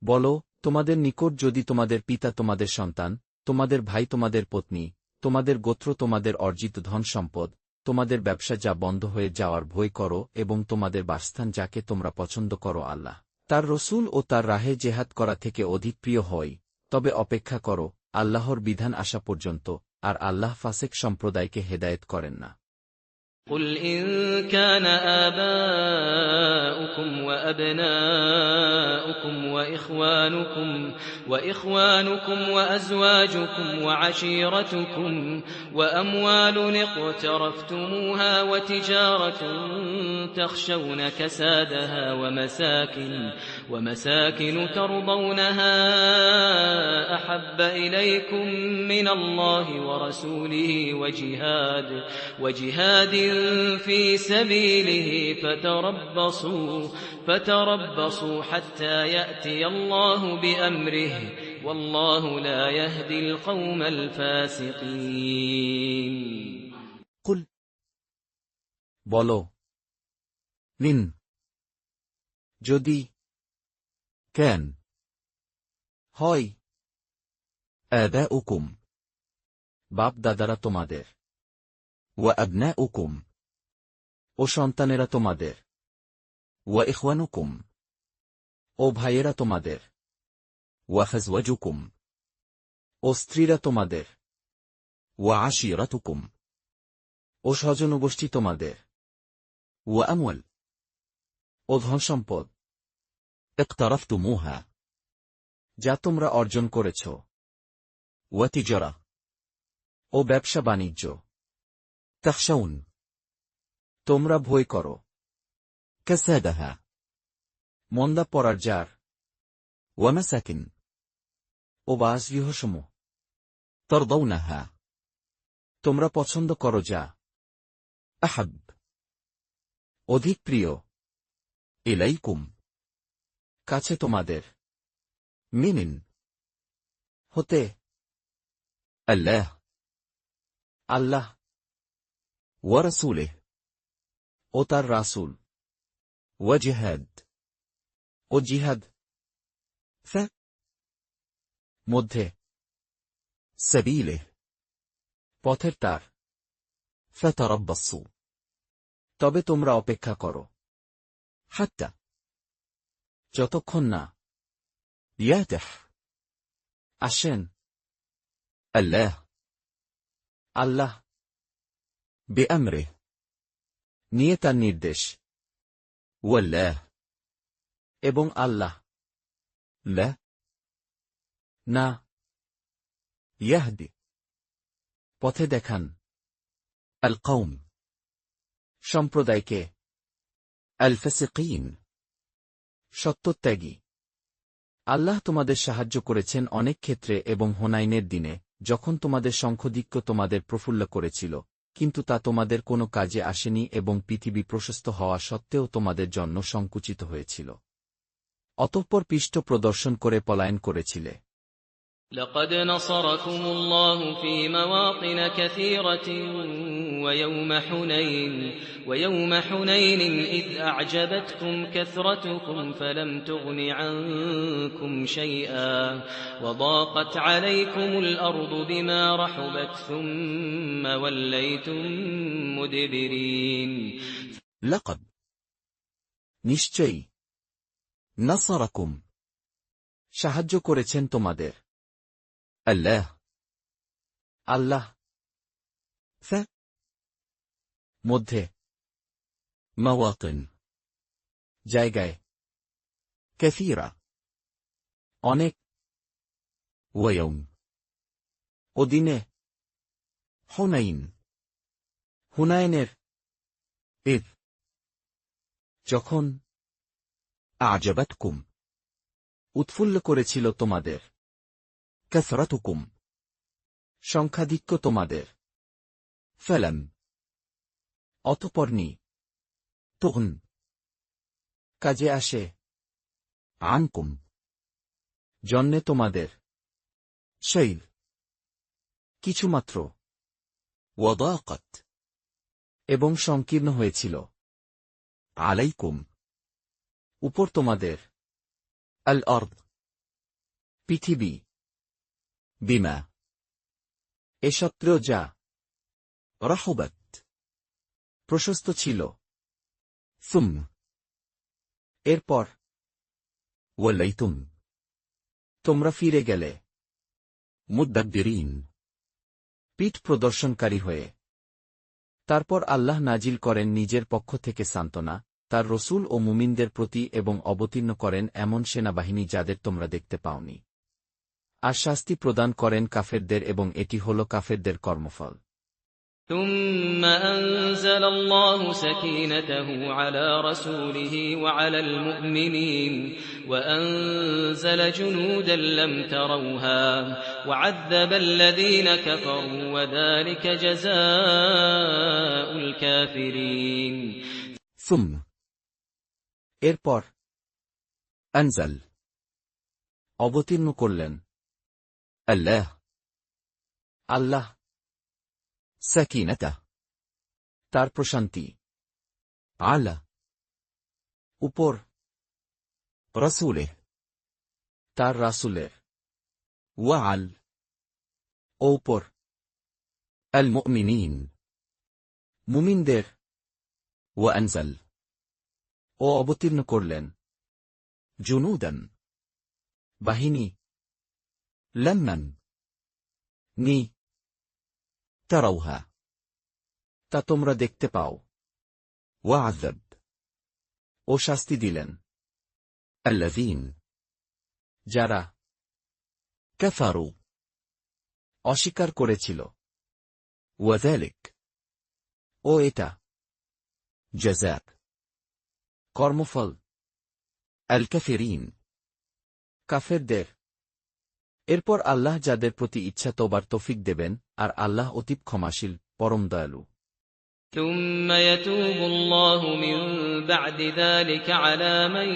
বলো, তোমাদের নিকট যদি তোমাদের পিতা তোমাদের সন্তান, তোমাদের ভাই তোমাদের পত্নী, তোমাদের গোত্র তোমাদের অর্জিত ধন সম্পদ, তোমাদের ব্যবসা যা বন্ধ হয়ে যাওয়ার ভয় করো এবং তোমাদের বাসস্থান যাকে তোমরা পছন্দ করো আল্লাহ তার রসূল ও তার রাহে জেহাদ করা থেকে অধিক প্রিয় হয়, তবে অপেক্ষা করো আল্লাহর বিধান আসা পর্যন্ত, আর আল্লাহ ফাসেক সম্প্রদায়কে হেদায়েত করেন না। قل إن كان آباؤكم وأبناؤكم وإخوانكم وأزواجكم وعشيرتكم وأموال اقترفتموها وتجارة تخشون كسادها ومساكن ترضونها أحب إليكم من الله ورسوله وجهاد في سبيله فتربصوا حتى يأتي الله بأمره والله لا يهدي القوم الفاسقين কুল বলো, লিন যদি, কেন হয়, আবাউকুম বাপ দাদারা তোমাদের, ওয়া আবনাউকুম ও সন্তানেরা তোমাদের, ওয়া ইখওয়ানুকুম ও ভাইয়েরা তোমাদের, ওয়া আজওয়াজুকুম ও স্ত্রীরা তোমাদের, ওয়া আশিরাতুকুম ও স্বজনগোষ্ঠী তোমাদের, ওয়া আমওয়াল ও ধনসম্পদ, ইকতারাফতুমুহা যা তোমরা অর্জন করেছ, ওয়া তিজারা ও ব্যবসা বাণিজ্য, তাখশাউন তোমরা ভয় করো, কাসাদাহা মন্দা পড়ার যার, ওয়া মাসাকিন ও বাসগৃহসমূহ, তরদাউনাহা, তোমরা পছন্দ করো যা। আহাব, অধিক প্রিয়। ইলাইকুম, কাছে তোমাদের। মিনিন, হতে। আল্লাহ, আল্লাহ। ওয়া রাসূলিহি, ও তার রাসূল। ওয়া জিহাদ, ও জিহাদ। ফা, মধ্যে। সাবিলিহি, পথের তার। ফাতারাব্বাসু, তবে তোমরা অপেক্ষা করো। হাত্তা, যতক্ষণ না। ইয়াতিহ, আসেন। আল্লাহ, আল্লাহ। বিআমরিহি, নিয়ে তার নির্দেশ। ওয়াল্লাহ, এবং আল্লাহ। লা, না। ইয়াহদি, পথে দেখান। আল কওম, সম্প্রদায়কে। আল ফাসিকিন, সত্যত্যাগী। আল্লাহ তোমাদের সাহায্য করেছেন অনেক ক্ষেত্রে এবং হুনাইনের দিনে, যখন তোমাদের সংখ্যাধিক্য তোমাদের প্রফুল্ল করেছিল, কিন্তু তা তোমাদের কোনো কাজে আসেনি এবং পৃথিবী প্রশস্ত হওয়া সত্ত্বেও তোমাদের জন্য সংকুচিত হয়েছিল। অতঃপর পৃষ্ঠ প্রদর্শন করে পলায়ন করেছিলে। لقد نصركم الله في مواطن كثيرة ويوم حنين إذ أعجبتكم كثرتكم فلم تغن عنكم شيئا وضاقت عليكم الأرض بما رحبت ثم وليتم مدبرين لقد, নিশ্চয়ই। নাসারাকুম, সাহায্য করেছেন তোমাদের। আল্লাহ, আল্লাহ। ফা, মধ্যে। মাওয়াতিন, জায়গায়। কাসীরা, অনেক। ওয়ায়ুম, ও দিনে। হুনাইন, হুনাইনের। ইদ, যখন। আ'জাবাতকুম, উৎফুল্ল করেছিল তোমাদের। কাসরাতুকুম, সংখ্যাধিক্য তোমাদের। ফালাম, অতঃপর নি। তুগন, কাজে আসে। আনকুম, জন্যে তোমাদের। শাইল, কিছুমাত্র। ওয়াদাকাত, এবং সংকীর্ণ হয়েছিল। আলাইকুম, উপর তোমাদের। আল আরদ, পৃথিবী। বিমা, এ সত্ত্বেও যা। রাহুবাত, প্রশস্ত ছিল। সুম, এরপর। ওয়ালাইতুম, তোমরা ফিরে গেলে। মুদাব্বিরিন, পিঠ প্রদর্শনকারী হয়ে। তারপর আল্লাহ নাজিল করেন নিজের পক্ষ থেকে সান্ত্বনা তার রসূল ও মুমিনদের প্রতি এবং অবতীর্ণ করেন এমন সেনাবাহিনী যাদের তোমরা দেখতে পাওনি। আর শাস্তি প্রদান করেন কাফেরদের এবং এটি হল কাফেরদের কর্মফল। ثم أنزل الله سكينته على رسوله وعلى المؤمنين وأنزل جنودا لم تروها وعذب الذين كفروا وذلك جزاء الكافرين ثم, এরপর। আনজাল, অবতীর্ণ করলেন। আল্লাহ, আল্লাহ। সাকিনাতা, তার প্রশান্তি। আলা, উপর। রাসূলিহি, তার রাসূলের। ওয়াল, ও উপর। আল মুমিনিন, মুমিনদের। ওয়া আনজাল, ও অবতীর্ণ করলেন। জুনুদান, বাহিনী। লাম্মান, নি। তারাউহা, তা তোমরা দেখতে পাও। ওয়া'যাব, ও শাস্তি দিলেন। আল্লাযীন, যারা। কাফারু, অস্বীকার করেছিল। ওয়াযালিক, ও এটা। জাযাক, কর্মফল। আল কাফিরিন, কাফেরদের। এরপর আল্লাহ যাদের প্রতি ইচ্ছা তওবার তৌফিক দেবেন, আর আল্লাহ অতীব ক্ষমাশীল, পরম দয়ালু। ثم يتوب الله من بعد ذلك على من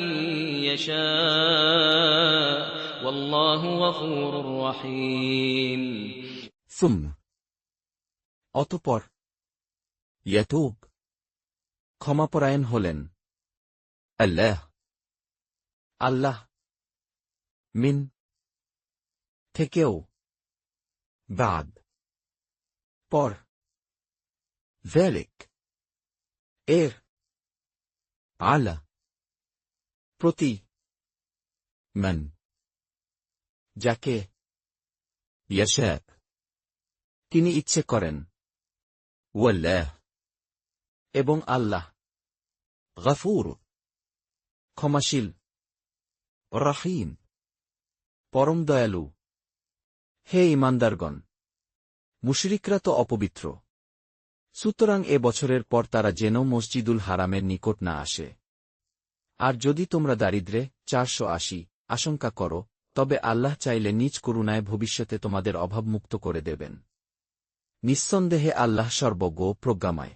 يشاء والله غفور رحيم সুম অতঃপর ইয়াতুব ক্ষমাপরায়ণ হলেন আল্লাহ মিন থেকেও বাদ পর যালিক এর আলা প্রতি মান যাকে ইয়াশা তিনি ইচ্ছে করেন ওয়াল্লাহ এবং আল্লাহ গফুর ক্ষমাশীল রহিম পরম দয়ালু। হে ঈমানদারগণ, মুশরিকরা তো অপবিত্র, সুতরাং এ বছরের পর তারা যেন মসজিদুল হারামের নিকট না আসে। আর যদি তোমরা দারিদ্র্যে 480 আশঙ্কা করো, তবে আল্লাহ চাইলে নিজ করুণায় ভবিষ্যতে তোমাদের অভাবমুক্ত করে দেবেন। নিঃসন্দেহে আল্লাহ সর্বজ্ঞ প্রজ্ঞাময়।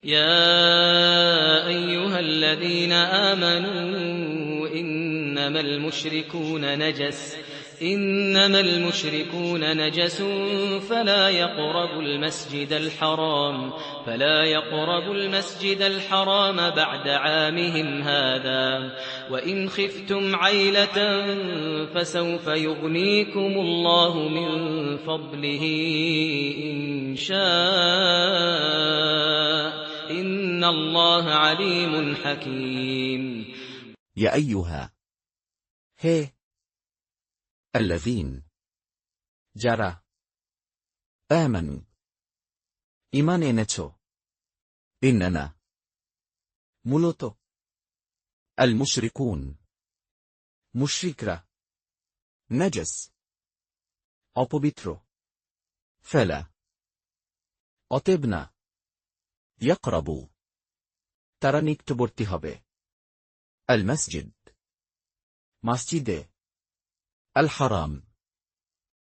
يا أيها الذين آمنوا إنما المشركون نجس فلا يقربوا المسجد الحرام بعد عامهم هذا وإن خفتم عيلة فسوف يغنيكم الله من فضله إن شاء إن الله عليم حكيم يا أيها হে الذين যারা আমানু ঈমান এনেছ ইন্নানা মূলত আল মুশরিকুন মুশরিকরা নাজাস অপবিত্র ফালা অতএব না ইয়াকরাবু তারা নিকটবর্তী হবে আল মসজিদ মসজিদে আল হারাম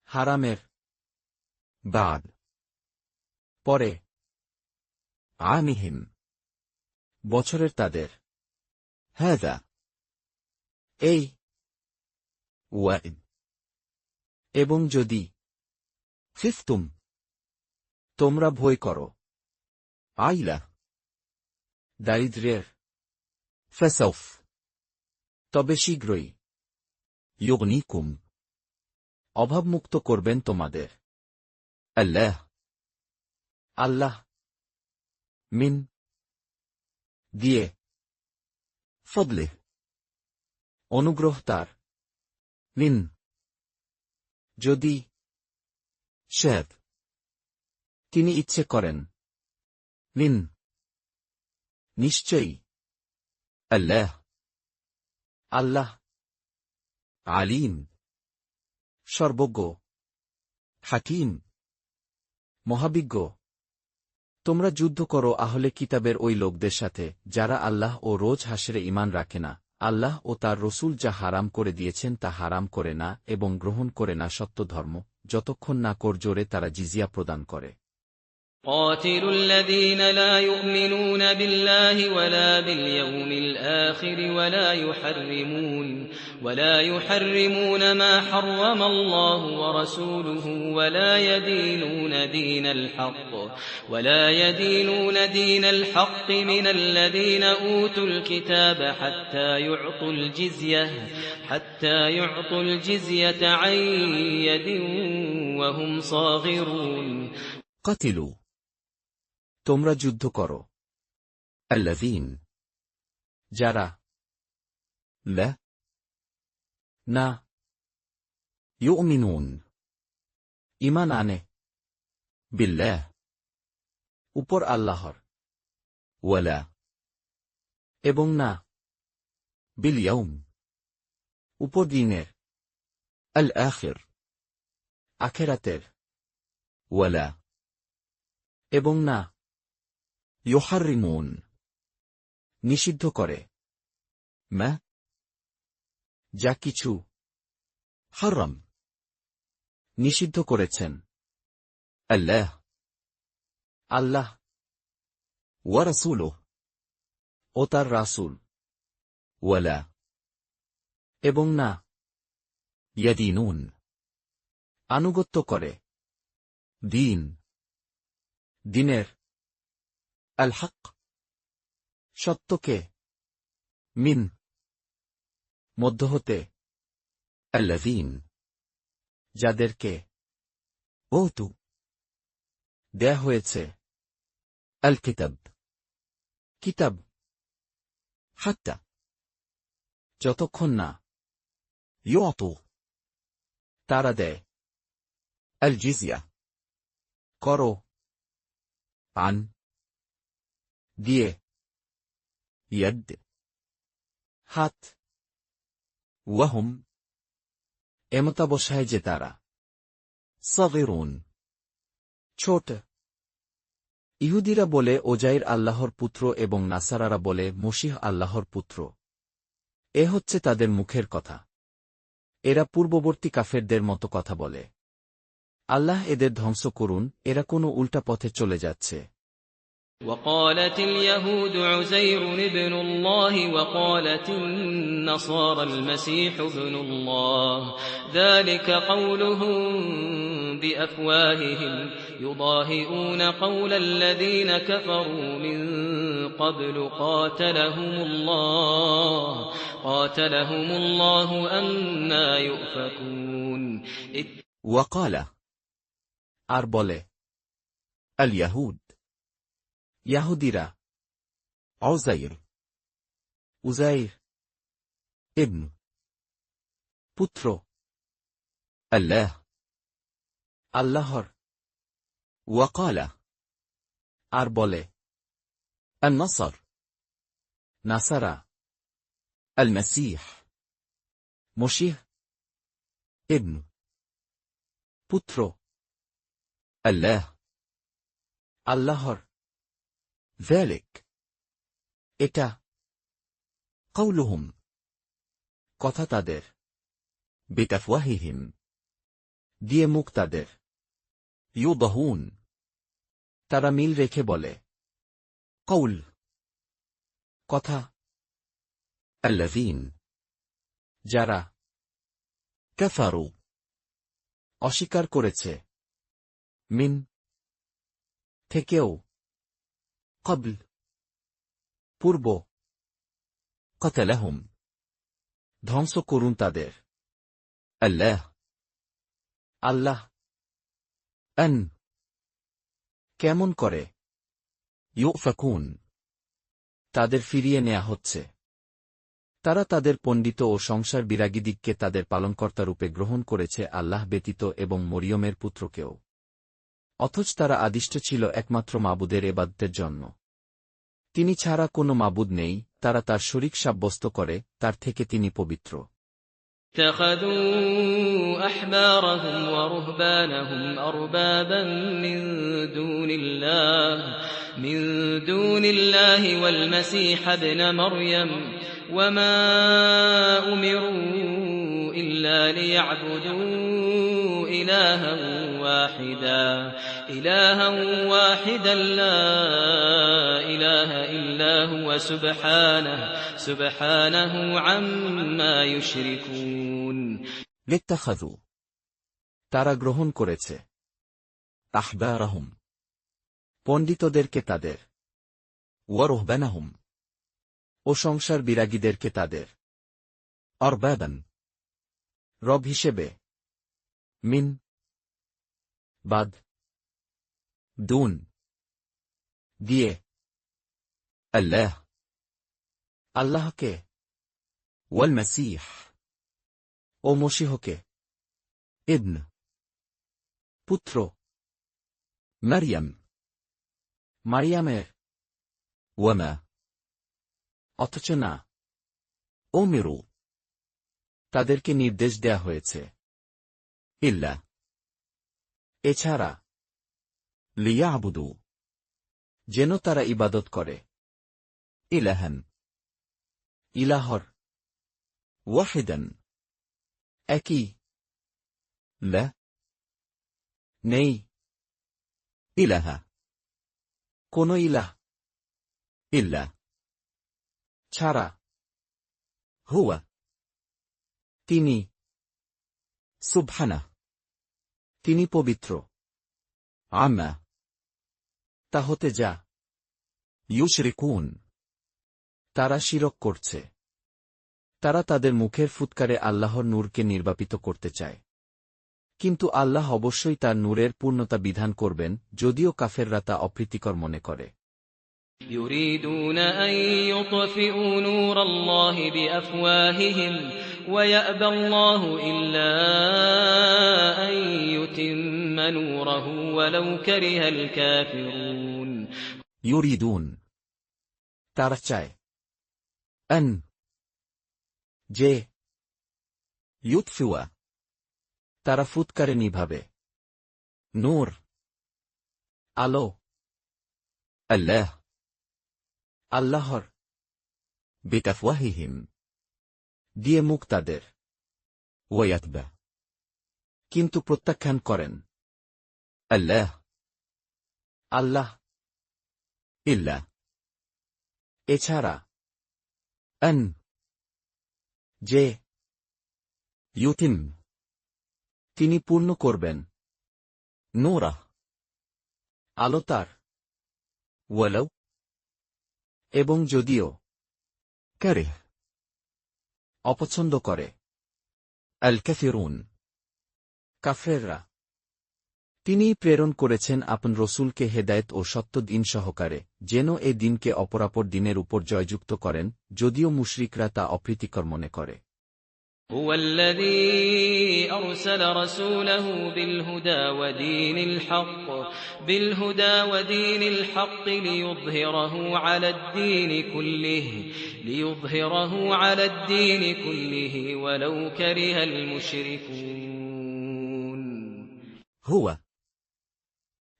হারামের বাদ পরে আমিহিম বছরের তাদের হাযা এই ওয়াইদ এবং যদি খিফতুম তোমরা ভয় করো আইলা দারিদ্র্যের ফাসাউফ তবে শীঘ্রই ইউগনিকুম অভাবমুক্ত করবেন তোমাদের আল্লাহ মিন দিয়ে ফদলে অনুগ্রহ তার মিন যদি শেদ তিনি ইচ্ছে করেন মিন নিশ্চয়ই আল্লাহ আলিম সর্বজ্ঞ হাকিম মহাবিজ্ঞ। তোমরা যুদ্ধ করো আহলে কিতাবের ওই লোকদের সাথে যারা আল্লাহ ও রোজ হাসরে ঈমান রাখে না, আল্লাহ ও তার রসূল যা হারাম করে দিয়েছেন তা হারাম করে না এবং গ্রহণ করে না সত্য ধর্ম, যতক্ষণ না করজোরে তারা জিজিয়া প্রদান করে। قاتلوا الذين لا يؤمنون بالله ولا باليوم الآخر ولا يحرمون ما حرم الله ورسوله ولا يدينون دين الحق من الذين أوتوا الكتاب حتى يعطوا الجزية عن يد وهم صاغرون قتلوا তোমরা যুদ্ধ করো আল্লাযীন যারা না ইউমিনুন ঈমান আনে বিল্লাহ উপর আল্লাহর ওয়ালা এবং না বিল ইয়াউম উপর দিনের আল আখির আখিরাতের ওয়ালা এবং না ইউহাররিমুন নিষিদ্ধ করে মা যা কিছু হারাম নিষিদ্ধ করেছেন الله আল্লাহ ورسوله ও তার রাসূল ولا এবং না يدينون আনুগত্য করে دين দিনের الحق সত্যকে من মধ্য হতে الذين যাদেরকে أوتوا দেয়া হয়েছে الكتاب কিতাব حتى যতক্ষণ না يعطوا তারা দেয় الجزية করো عن দিয়ে يد হাত وهم এমতাবস্যায় যে তারা صغيرون ছোট ইহুদিরা বলে ওজাইর আল্লাহর পুত্র এবং নাসারারা বলে মসীহ আল্লাহর পুত্র এ হচ্ছে তাদের মুখের কথা এরা পূর্ববর্তী কাফেরদের মতো কথা বলে আল্লাহ এদের ধ্বংস করুন এরা কোনো উল্টা পথে চলে যাচ্ছে وقالت اليهود عزير ابن الله وقالت النصارى المسيح ابن الله ذلك قولهم بأفواههم يضاهئون قول الذين كفروا من قبل قاتلهم الله أنى يؤفكون وقال আর বলে اليهود ইয়াহুদিরা عزير উজাইর ابن পুত্র الله আল্লাহর وقال আর বলে النصر নাসারা المسيح মসীহ ابن পুত্র الله আল্লাহর ذلك এটা قولهم কথা তাদের بأفواههم দিয়ে মুখ তাদের يضهون তারা মিল রেখে বলে قول কথা الذين যারা كفروا অস্বীকার করেছে من থেকেও قبل পূর্ব قتلهم ধ্বংস করুন তাদের الله আল্লাহ أن কেমন করে يؤفكون তাদের ফিরিয়ে নেয়া হচ্ছে তারা তাদের পণ্ডিত ও সংসার বিরাগীদিগকে তাদের পালনকর্তারূপে গ্রহণ করেছে আল্লাহ ব্যতীত এবং মরিয়মের পুত্রকেও অথচ তারা আদিষ্ট ছিল একমাত্র মাবুদের এবাদতের জন্য তিনি ছাড়া কোনো মাবুদ নেই তারা তার শরীক সাব্যস্ত করে তার থেকে তিনি পবিত্র اتخذوا أحبارهم ورهبانهم أربابا من دون الله والمسيح ابن مريم وما أمروا إلا ليعبدوا إلها واحدا لا إله إلا هو سبحانه عما يشركون لاتخذوا তারা গ্রহণ করেছে أحبارهم পণ্ডিতদেরকে তাদের ورهبانهم ও সংসার বিরাগীদেরকে তাদের أربابا রব হিসেবে من বাদ دون দিয়ে الله আল্লাহকে والمسيح ও মসীহকে ابن পুত্র مريم মারিয়ামের وما অথচ না أمروا তাদেরকে নির্দেশ দেয়া হয়েছে إلا এছাড়া ليعبدوا যেন তারা ইবাদত করে إلها ইলাহর واحدا একই لا নেই إله কোন ইলাহ إلا ছাড়া هو তিনি سبحانه তিনি পবিত্র عما তা হতে যা يشركون তারা শিরক করছে তারা তাদের মুখের ফুৎকারে আল্লাহর নূরকে নির্বাপিত করতে চায় কিন্তু আল্লাহ অবশ্যই তার নূরের পূর্ণতা বিধান করবেন যদিও কাফেররা তা অপ্রীতিকর মনে করে يريدون أن يطفئوا نور الله بأفواههم ويأبى الله إلا أن يتم نوره ولو كره الكافرون يريدون তারা চায় أن যে يطفئ তারা ফুৎকারে নিভাবে نور আলো الله আল্লাহর بأفواههم দিয়ে মুখ তাদের ويتبع কিন্তু প্রত্যাখ্যান করেন الله আল্লাহ إلا এছাড়া أن যে يتم তিনি পূর্ণ করবেন نوره আলো তার ولو এবং যদিও كره অপছন্দ করে الكثيرون কাফেররা তিনিই প্রেরণ করেছেন আপন রসুলকে হেদায়েত ও সত্য দিন সহকারে যেন এ দিনকে অপরাপর দিনের উপর জয়যুক্ত করেন যদিও মুশরিকরা তা অপ্রীতিকর মনে করে هو الذي أرسل رسوله بالهدى ودين الحق ليظهره على الدين كله ولو كره المشركون هو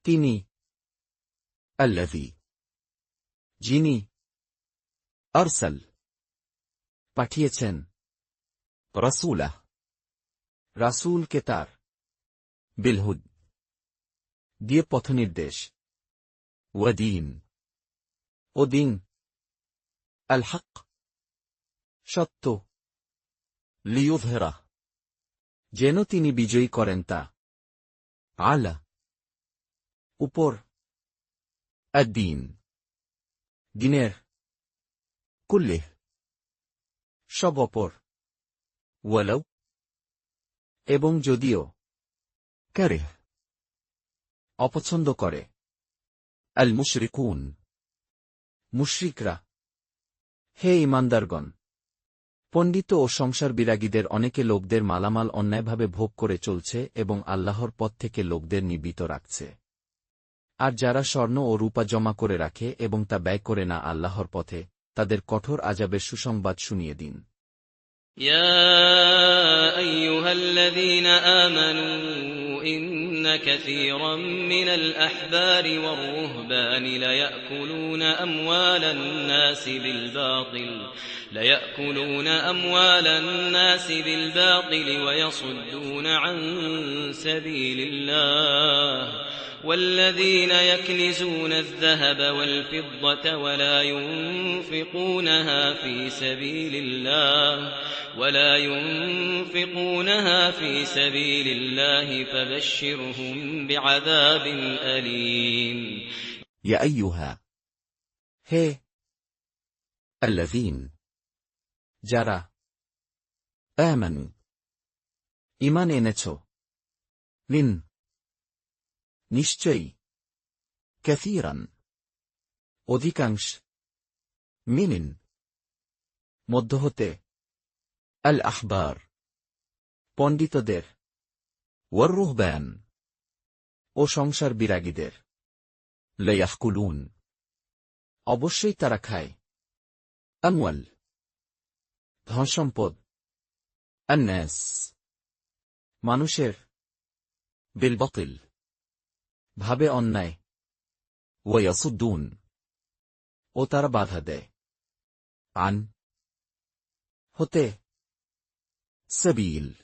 তিনি الذي যিনি أرسل পাঠিয়েছেন رسوله রাসূলকে তার بالهد দিয়ে পথনির্দেশ ودين ও দিন الحق সত্য ليظهره যেন তিনি বিজয়ী করেন তা على উপর الدين দিনের كله সব অপর ولو এবং যদিও كره অপছন্দ করে المشركون মুশরিকরা হে ঈমানদারগণ পণ্ডিত ও সংসার বিরাগীদের অনেকে লোকদের মালামাল অন্যায়ভাবে ভোগ করে চলছে এবং আল্লাহর পথ থেকে লোকদের নিবৃত রাখছে আর যারা স্বর্ণ ও রূপা জমা করে রাখে এবং তা ব্যয় করে না আল্লাহর পথে তাদের কঠোর আযাবের সুসংবাদ শুনিয়ে দিন يا أيها الذين آمنوا إن كثيرا من الأحبار والرهبان ليأكلون أموال الناس بالباطل ويصدون عن سبيل الله والذين يكنزون الذهب والفضة ولا ينفقونها في سبيل الله فبشرهم بعذاب أليم يا أيها হে الذين যারা آمنوا ঈমান এনেছ من নিশ্চয়ই كثيرا অধিকাংশ من মধ্য হতে الأحبار পণ্ডিতদের والرهبان ও সংসার বিরাগীদের ليأكلون অবশ্যই তারা খায় أموال ধনসম্পদ الناس মানুষের بالبطل ভাবে অন্যায় ويصدون ও তারা বাধা দেয় عن হতে سبيل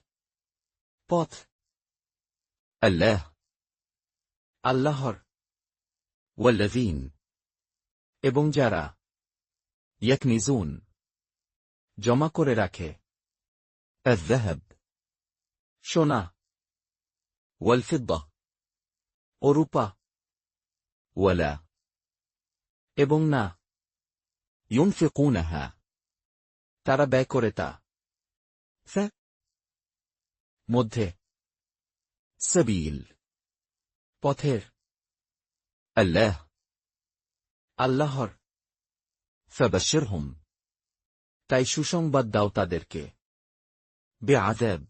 পথ الله আল্লাহর, والذين এবং যারা يكنزون জমা করে রাখে الذهب সোনা والفضة ও রূপা ولا এবং না ينفقونها তারা ব্যয় করে তা ف মধ্যে سبيل পথের الله আল্লাহর, فبشرهم তাই সুসংবাদ দাও তাদেরকে بعذاب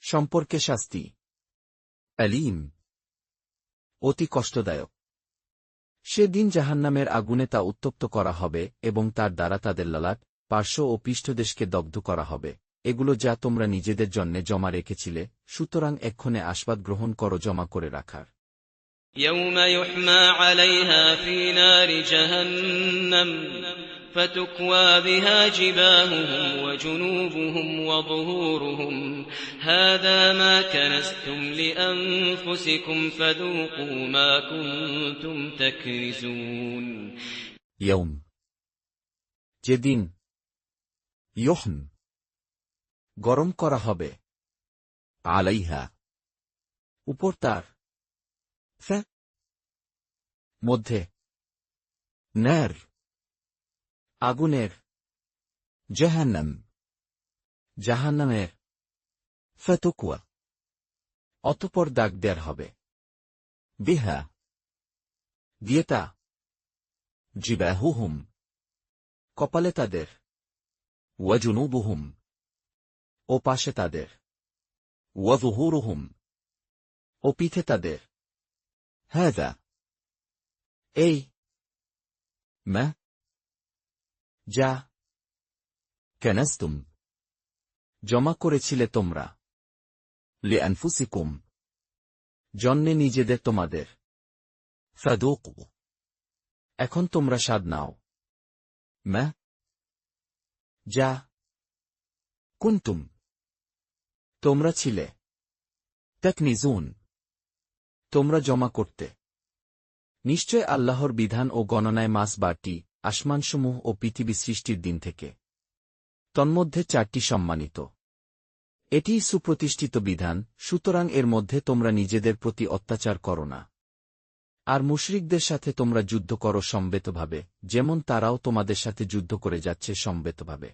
সম্পর্কে শাস্তি أليم অতি কষ্টদায়ক। সেদিন জাহান্নামের আগুনে তা উত্তপ্ত করা হবে এবং তার দ্বারা তাদের ললাট, পার্শ্ব ও পৃষ্ঠদেশকে দগ্ধ করা হবে, এগুলো যা তোমরা নিজেদের জন্যে জমা রেখেছিলে, সুতরাং এক্ষণে আস্বাদ গ্রহণ করো জমা করে রাখার। يوم يحمى عليها في نار جهنم فتكوى بها جباههم وجنوبهم وظهورهم هذا ما كنزتم لأنفسكم فذوقوا ما كنتم تكنزون يوم যেদিন يحم গরম করা হবে عليها উপর তার ف মধ্যে نار আগুনের جهنم জাহান্নামের فتكوى অতঃপর দাগ দেয়ার হবে بها দিয়ে তা جباههم কপালে তাদের وجنوبهم ও পাশে তাদের وظهورهم ও পিঠে তাদের هذا এই ما যা كنزتم জমা করেছিলে তোমরা لأنفسكم জন্যে নিজেদের তোমাদের فذوقوا এখন তোমরা স্বাদ নাও ما যা كنتم তোমরা ছিলে تكنزون তোমরা জমা করতে। নিশ্চয় আল্লাহর বিধান ও গণনায় মাস বারটি, আসমানসমূহ ও পৃথিবী সৃষ্টির দিন থেকে। তন্মধ্যে 4টি সম্মানিত। এটিই সুপ্রতিষ্ঠিত বিধান, সুতরাং এর মধ্যে তোমরা নিজেদের প্রতি অত্যাচার করো না। আর মুশরিকদের সাথে তোমরা যুদ্ধ করো সম্বেতভাবে, যেমন তারাও তোমাদের সাথে যুদ্ধ করে যাচ্ছে সম্বেতভাবে।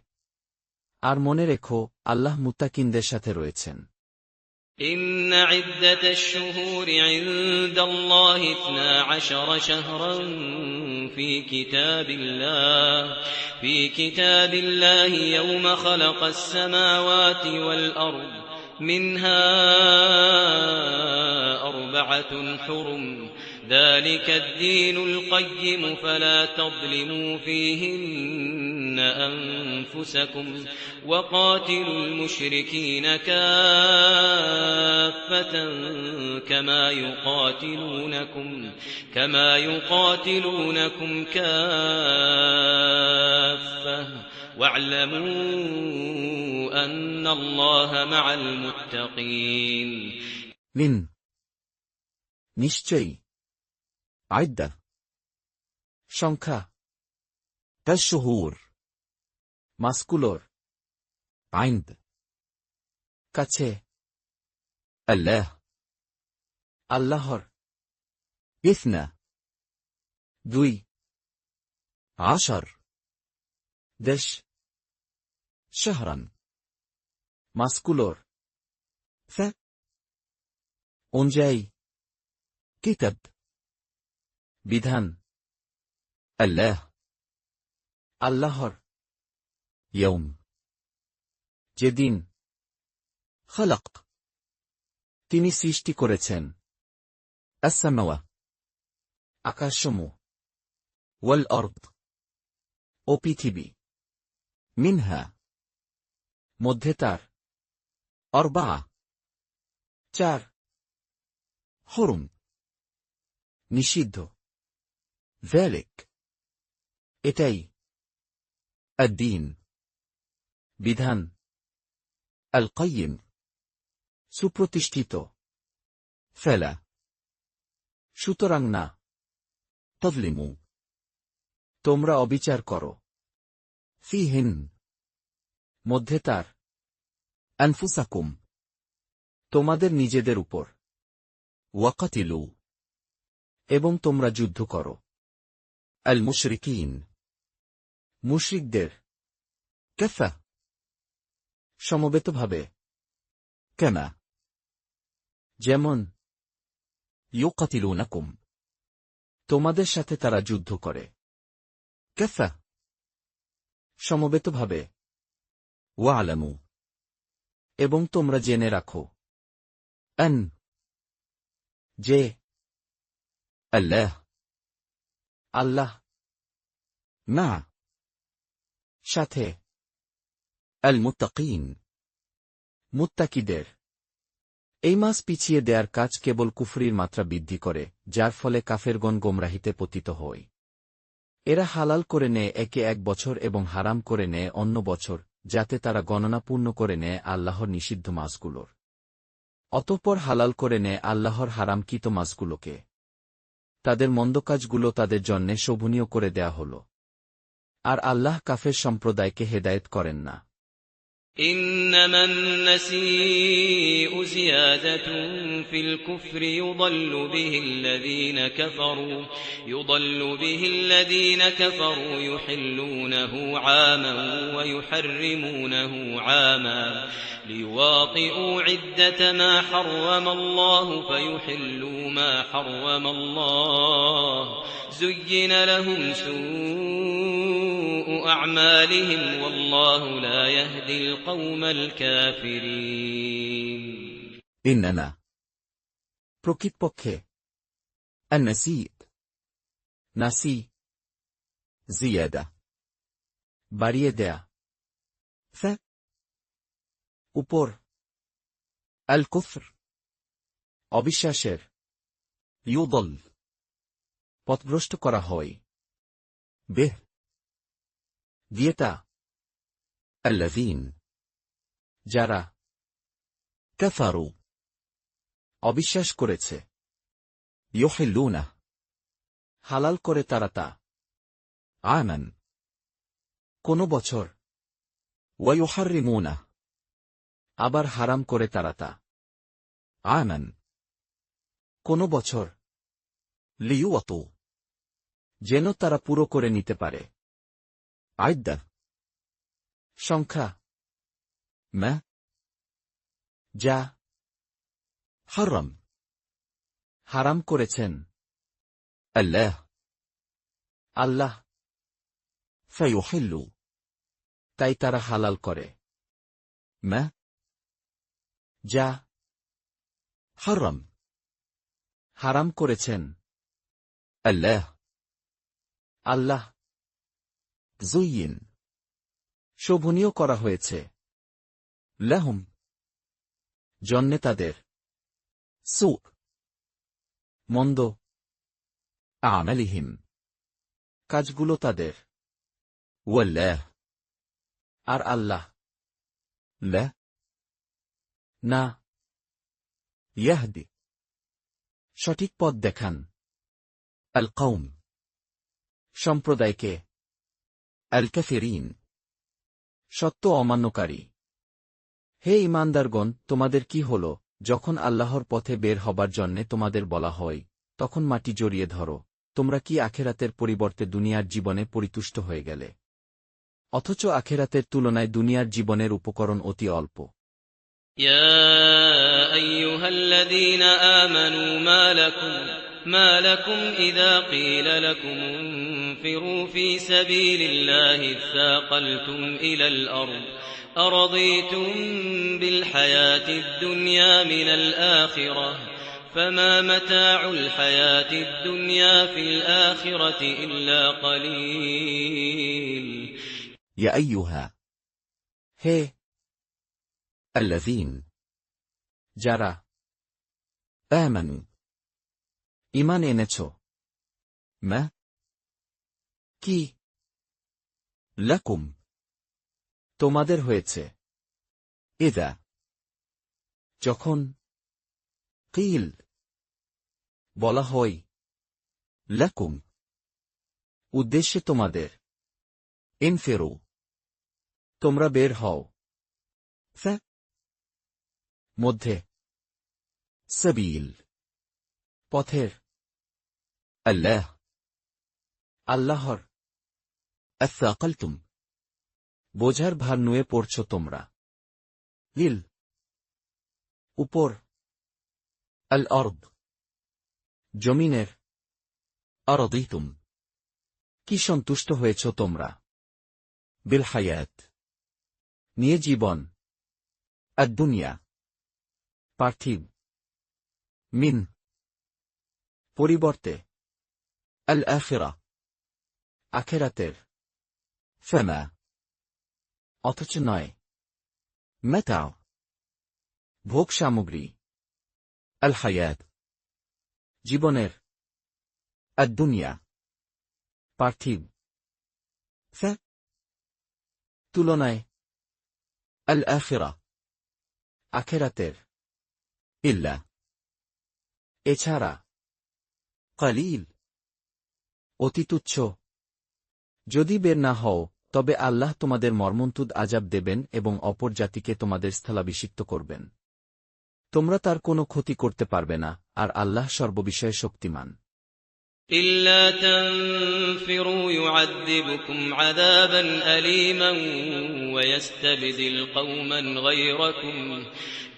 আর মনে রেখো, আল্লাহ মুত্তাকিনদের সাথে রয়েছেন। إن عدة الشهور عند الله 12 شهرا في كتاب الله يوم خلق السماوات والأرض منها 4 حرم ذلك الدين القيم فلا تظلموا فيهن أنفسكم وقاتلوا المشركين كافة كما يقاتلونكم كافة واعلموا أن الله مع المتقين من নিশ্চয়ই عدة সংখ্যা الشهور মাসকুলোর عند কাছে الله আল্লাহর 12 দেশ شهرا মাসকুলোর ف অনুযায়ী كتاب বিধান الله আল্লাহর يوم যেদিন خلق তিনি সৃষ্টি করেছেন السماوات আকাশসমূহ والأرض ও পৃথিবী منها মধ্যে তার 4 4 حرم নিষিদ্ধ ذلك এটাই الدين বিধান القيم সুপ্রতিষ্ঠিত فلا সুতরাং না تظلموا তোমরা অবিচার করো فيهن মধ্যে তার أنفسكم তোমাদের নিজেদের উপর وقتلوا এবং তোমরা যুদ্ধ করো المشركين মুশরিকদের كفة সমবেতভাবে كما যেমন يقتلونكم তোমাদের সাথে তারা যুদ্ধ করে كفة সমবেতভাবে واعلموا এবং তোমরা জেনে রাখো أن যে الله আল্লাহ مع সাথে المتقين মুত্তাকিদের এই মাস পিছিয়ে দেয়ার কাজ কেবল কুফরির মাত্রা বৃদ্ধি করে, যার ফলে কাফেরগণ গোমরাহিতে পতিত হয়। এরা হালাল করে নেয় একে এক বছর এবং হারাম করে নেয় অন্য বছর, যাতে তারা গণনা পূর্ণ করে নেয় আল্লাহর নিষিদ্ধ মাসগুলোর। অতঃপর হালাল করে নেয় আল্লাহর হারামকৃত মাসগুলোকে। তাদের মন্দ কাজগুলো তাদের জন্যে শোভনীয় করে দেয়া হল। আর আল্লাহ কাফের সম্প্রদায়কে হেদায়েত করেন না। إنما النسيء زيادة في الكفر يضل به الذين كفروا يحلونه عاما ويحرمونه عاما ليواطئوا عدة ما حرم الله فيحلوا ما حرم الله زين لهم سوء أعمالهم والله لا يهدي القوم الكافرين إنما প্রকৃতপক্ষে النسيء নাসি زيادة বাড়িয়ে দেয়া ف উপর الكفر অবিশ্বাসের يضل পথভ্রষ্ট করা হয় به দিয়েতা الذين যারা كفروا অবিশ্বাস করেছে يحلونه হালাল করে তারা তা عاما কোনো বছর ويحرمونه আবার হারাম করে তারা তা عاما কোনো বছর ليوطوا যেন তারা পুরো করে নিতে পারে عدة সংখ্যা ما যা حرم হারাম করেছেন الله আল্লাহ فيحلوا তাই তারা হালাল করে ما যা حرم হারাম করেছেন الله আল্লাহ زين শোভনীয় করা হয়েছে لهم জন্যে তাদের سوء মন্দ أعمالهم কাজগুলো তাদের والله আর আল্লাহ لا না يهدي সঠিক পথ দেখান القوم সম্প্রদায়কে الكافرين সত্য অমান্যকারী। হে ঈমানদারগণ, তোমাদের কি হল, যখন আল্লাহর পথে বের হবার জন্যে তোমাদের বলা হয়, তখন মাটি জড়িয়ে ধরো? তোমরা কি আখেরাতের পরিবর্তে দুনিয়ার জীবনে পরিতুষ্ট হয়ে গেলে? অথচ আখেরাতের তুলনায় দুনিয়ার জীবনের উপকরণ অতি অল্প। يا أيها الذين آمنوا ما لكم إذا قيل لكم انفروا في سبيل الله اثاقلتم إلى الأرض أرضيتم بالحياة الدنيا من الآخرة فما متاع الحياة الدنيا في الآخرة إلا قليل يا أيها হে الذين যারা آمنوا ঈমান এনেছ, ما কি لكم তোমাদের হয়েছে إذا যখন قيل বলা হয় لكم. উদ্দেশ্যে তোমাদের। انفروا। তোমরা বের হও। ف মধ্যে। سبيل পথের। الله আল্লাহর। أثاقلتم বোঝার ভার নুয়ে পড়ছ তোমরা। لل উপর। الأرض জমিনের। أرضيتم কি সন্তুষ্ট হয়েছ তোমরা। بالحياة নিয়ে জীবন। الدنيا পার্থিব। من পরিবর্তে। الآخرة আখেরাতের। فما অথচ নয়। متع ভোগ সামগ্রী। الحياة জীবনের। الدنيا পার্থিব। ف তুলনায়। الآخرة আখেরাতের। إلا এছাড়া। قليل অতি তুচ্ছ। যদি বের না হও তবে আল্লাহ তোমাদের মর্মন্তুদ আযাব দেবেন এবং অপর জাতিকে তোমাদের স্থলাভিষিক্ত করবেন। তোমরা তার কোনো ক্ষতি করতে পারবে না, আর আল্লাহ সর্ববিষয়ে শক্তিমান। إلا تنفروا يعذبكم عذابا أليما ويستبدل قوما غيركم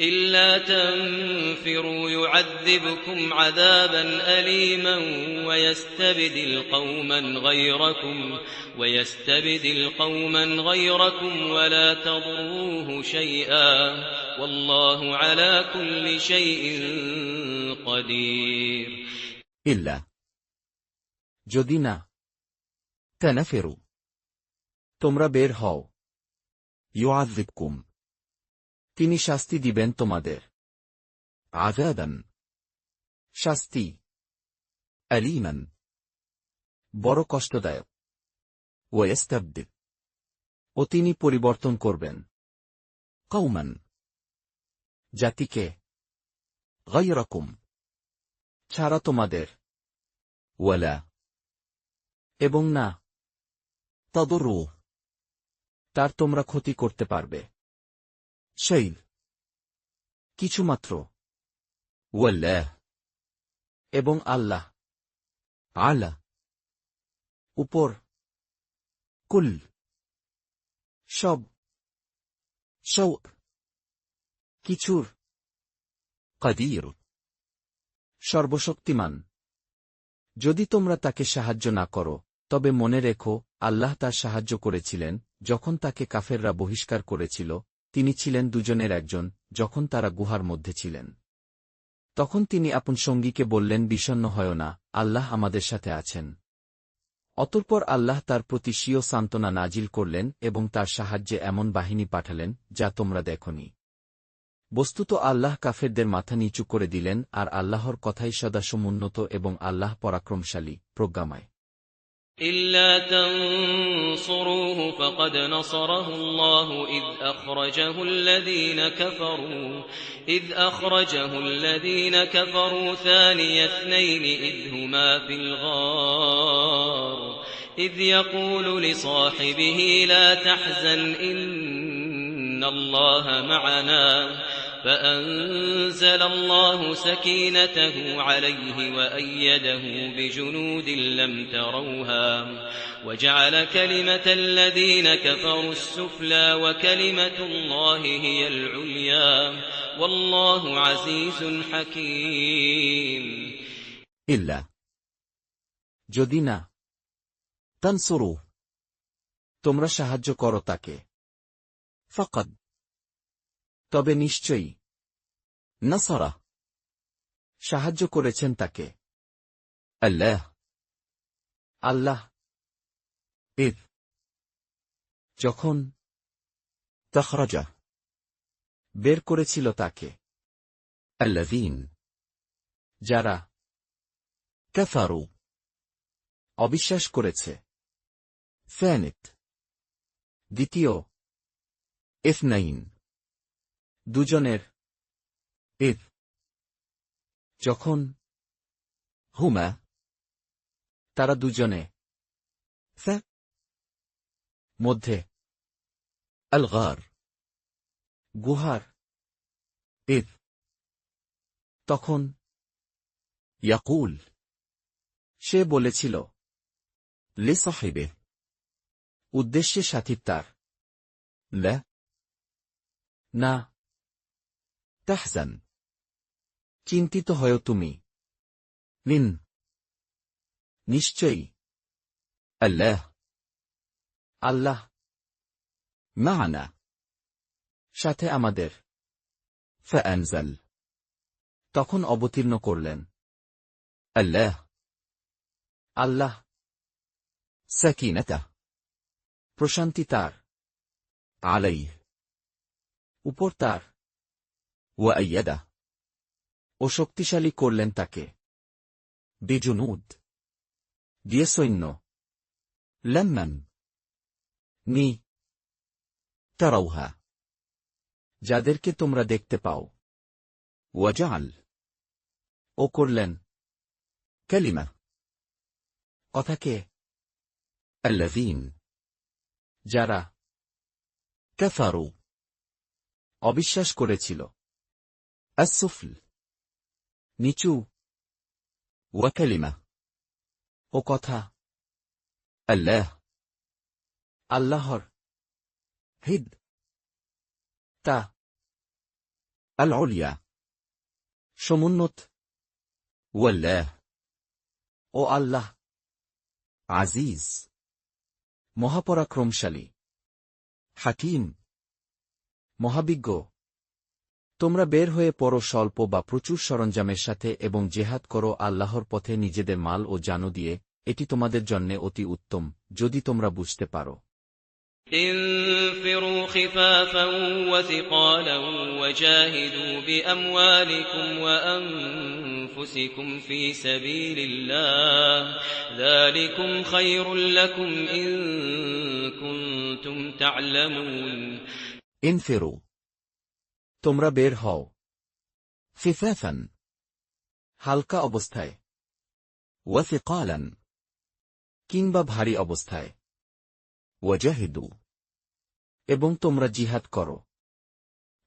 إلا تنفروا يعذبكم عذابا أليما ويستبدل قوما غيركم ولا تضروه شيئا والله على كل شيء قدير إلا যদি না تنفروا তোমরা বের হও يعذبكم তিনি শাস্তি দিবেন তোমাদের। عذابا শাস্তি। أليما বড় কষ্টদায়ক। ويستبدل ও তিনি পরিবর্তন করবেন قوما জাতিকে غيركم ছাড়া তোমাদের। ولا এবং না تضروه তার তোমরা ক্ষতি করতে পারবে। شيء কিছুমাত্র। والله এবং আল্লাহ على উপর। كل সব شوء কিছুর قدير সর্বশক্তিমান। যদি তোমরা তাকে সাহায্য না করো তবে মনে রেখো আল্লাহ তার সাহায্য করেছিলেন যখন তাকে কাফেররা বহিষ্কার করেছিল। তিনি ছিলেন দুজনের একজন যখন তারা গুহার মধ্যে ছিলেন। তখন তিনি আপন সঙ্গীকে বললেন, বিষণ্ণ হয় না, আল্লাহ আমাদের সাথে আছেন। অতঃপর আল্লাহ তার প্রতি স্বীয় সান্ত্বনা নাজিল করলেন এবং তার সাহায্যে এমন বাহিনী পাঠালেন যা তোমরা দেখনি। বস্তুত আল্লাহ কাফেরদের মাথা নিচু করে দিলেন, আর আল্লাহর কথাই সদা সমুন্নত এবং আল্লাহ পরাক্রমশালী, প্রজ্ঞাময়। إلا تنصروه فقد نصره الله إذ أخرجه الذين كفروا ثاني اثنين إذ هما في الغار إذ يقول لصاحبه لا تحزن إن الله معنا فأنزل الله سكينته عليه وأيده بجنود لم تروها وجعل كلمة الذين كفروا السفلى وكلمة الله هي العليا والله عزيز حكيم إلا যদি না تنصروه তোমরা সাহায্য করো তাকে فقد তবে নিশ্চয়ই نصره সাহায্য করেছেন তাকে الله আল্লাহ। إذ যখন تخرجه বের করেছিল তাকে الذين যারা كفروا অবিশ্বাস করেছে। ثانت দ্বিতীয় اثنين দুজনের। إذ যখন هما তারা দুজনে ث মধ্যে الغار গুহার إذ তখন يقول সে বলেছিল لصاحبه উদ্দেশ্যে সাথীর তার لا না تحزن চিন্তিত হয়েও তুমি من নিশ্চয়ই الله আল্লাহ معنا সাথে আমাদের فأنزل তখন অবতীর্ণ করলেন الله আল্লাহ سكينته প্রশান্তি তার عليه উপর তার وأيده ও শক্তিশালী করলেন তাকে بجنود দিয়ে সৈন্য لمن নি تروها যাদেরকে তোমরা দেখতে পাও وجعل ও করলেন كلمة কথাকে الذين যারা كفروا অবিশ্বাস করেছিল السفل নিচু وكلمة ও কথা الله আল্লাহর هد তা العليا সমুন্নত والله ও আল্লাহ عزيز মহাপরাক্রমশালী حكيم মহাবিজ্ঞ তোমরা বের হয়ে পড়ো স্বল্প বা প্রচুর সরঞ্জামের সাথে এবং জেহাদ করো আল্লাহর পথে নিজেদের মাল ও জানো দিয়ে এটি তোমাদের জন্যে অতি উত্তম যদি তোমরা বুঝতে পারো انفروا خفافا وثقالا وجاهدوا بأموالكم وأنفسكم في سبيل الله ذلكم خير لكم إن كنتم تعلمون انفروا তোমরা বের হও خفافا হালকা অবস্থায় وثقالا কিংবা ভারী অবস্থায় وجاهدوا এবং তোমরা জিহাদ করো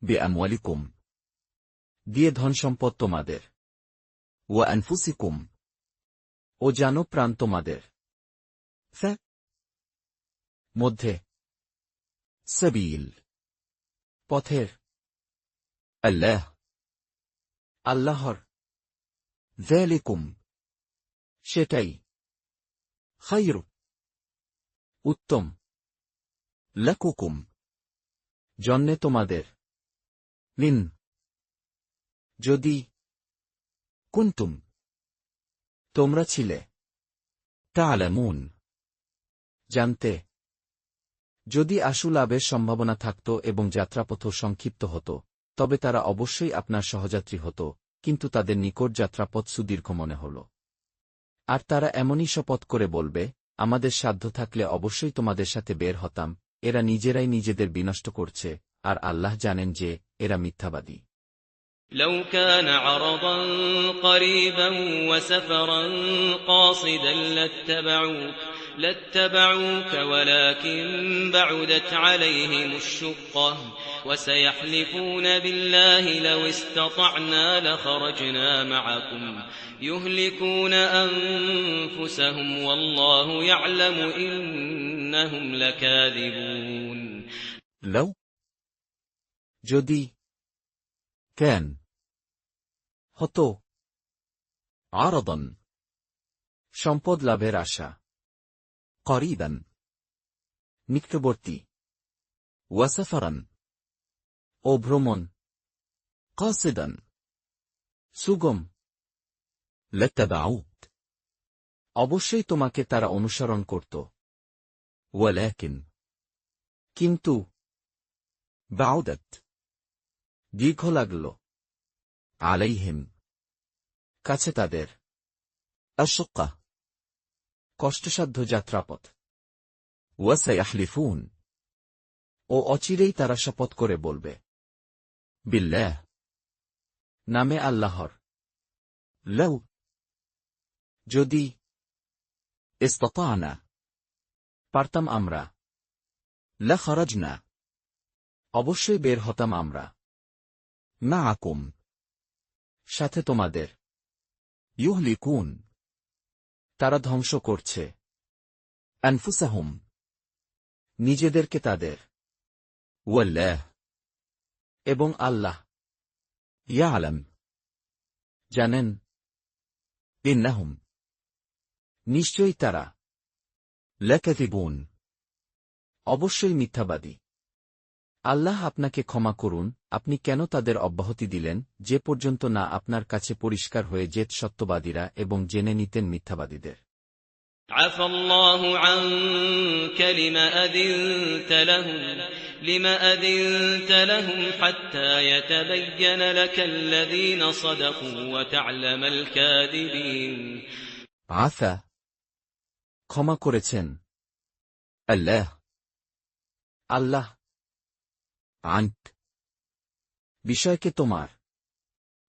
بأموالكم দিয়ে ধনসম্পদ তোমাদের وأنفسكم ও জানো প্রাণ তোমাদের ث মধ্যে سبيل পথের الله আল্লাহর ذلكم সেটাই خير উত্তম لكم জন্যে তোমাদের من যদি كنتم তোমরা ছিলে تعلمون জানতে যদি আশু লাভের সম্ভাবনা থাকত এবং যাত্রাপথ সংক্ষিপ্ত হতো তবে তারা অবশ্যই আপনার সহযাত্রী হতো কিন্তু তাদের নিকট যাত্রাপথ সুদীর্ঘ মনে হল আর তারা এমনই শপথ করে বলবে আমাদের সাধ্য থাকলে অবশ্যই তোমাদের সাথে বের হতাম এরা নিজেরাই নিজেদের বিনষ্ট করছে আর আল্লাহ জানেন যে এরা মিথ্যাবাদী لو كان عرضا قريبا وسفرا قاصدا لاتبعوك ولكن بعدت عليهم الشقة وسيحلفون بالله لو استطعنا لخرجنا معكم يهلكون أنفسهم والله يعلم إنهم لكاذبون لو যদি كان হতো عرضا সম্পদ লাভের আশা قريبا নিকটবর্তী وسفرا ও ভ্রমণ قاصدا সুগম لاتبعوك অবশ্যই তোমাকে তারা অনুসরণ করত ولكن কিন্তু بعدت দীর্ঘ লাগল عليهم কাছে তাদের الشقة কষ্টসাধ্য যাত্রাপথ وسيحلفون ও অচিরেই তারা শপথ করে বলবে بالله নামে আল্লাহর لو যদি استطعنا পারতাম আমরা, لخرجنا অবশ্যই বের হতাম আমরা, معكم সাথে তোমাদের, يهلكون তারা ধ্বংস করছে أنفسهم নিজেদেরকে তাদের, والله এবং আল্লাহ يعلم জানেন, إنهم নিশ্চয়ই তারা لكذبون অবশ্যই মিথ্যাবাদী। আল্লাহ আপনাকে ক্ষমা করুন, আপনি কেন তাদের অব্যাহতি দিলেন, যে পর্যন্ত না আপনার কাছে পরিষ্কার হয়ে যেত সত্যবাদীরা এবং জেনে নিতেন মিথ্যাবাদীদের। عفى الله عنك لم أذنت لهم حتى يتبين لك الذين صدقوا وتعلم الكاذبين عفا ক্ষমা করেছেন الله আল্লাহ عنك বিষয়কে তোমার,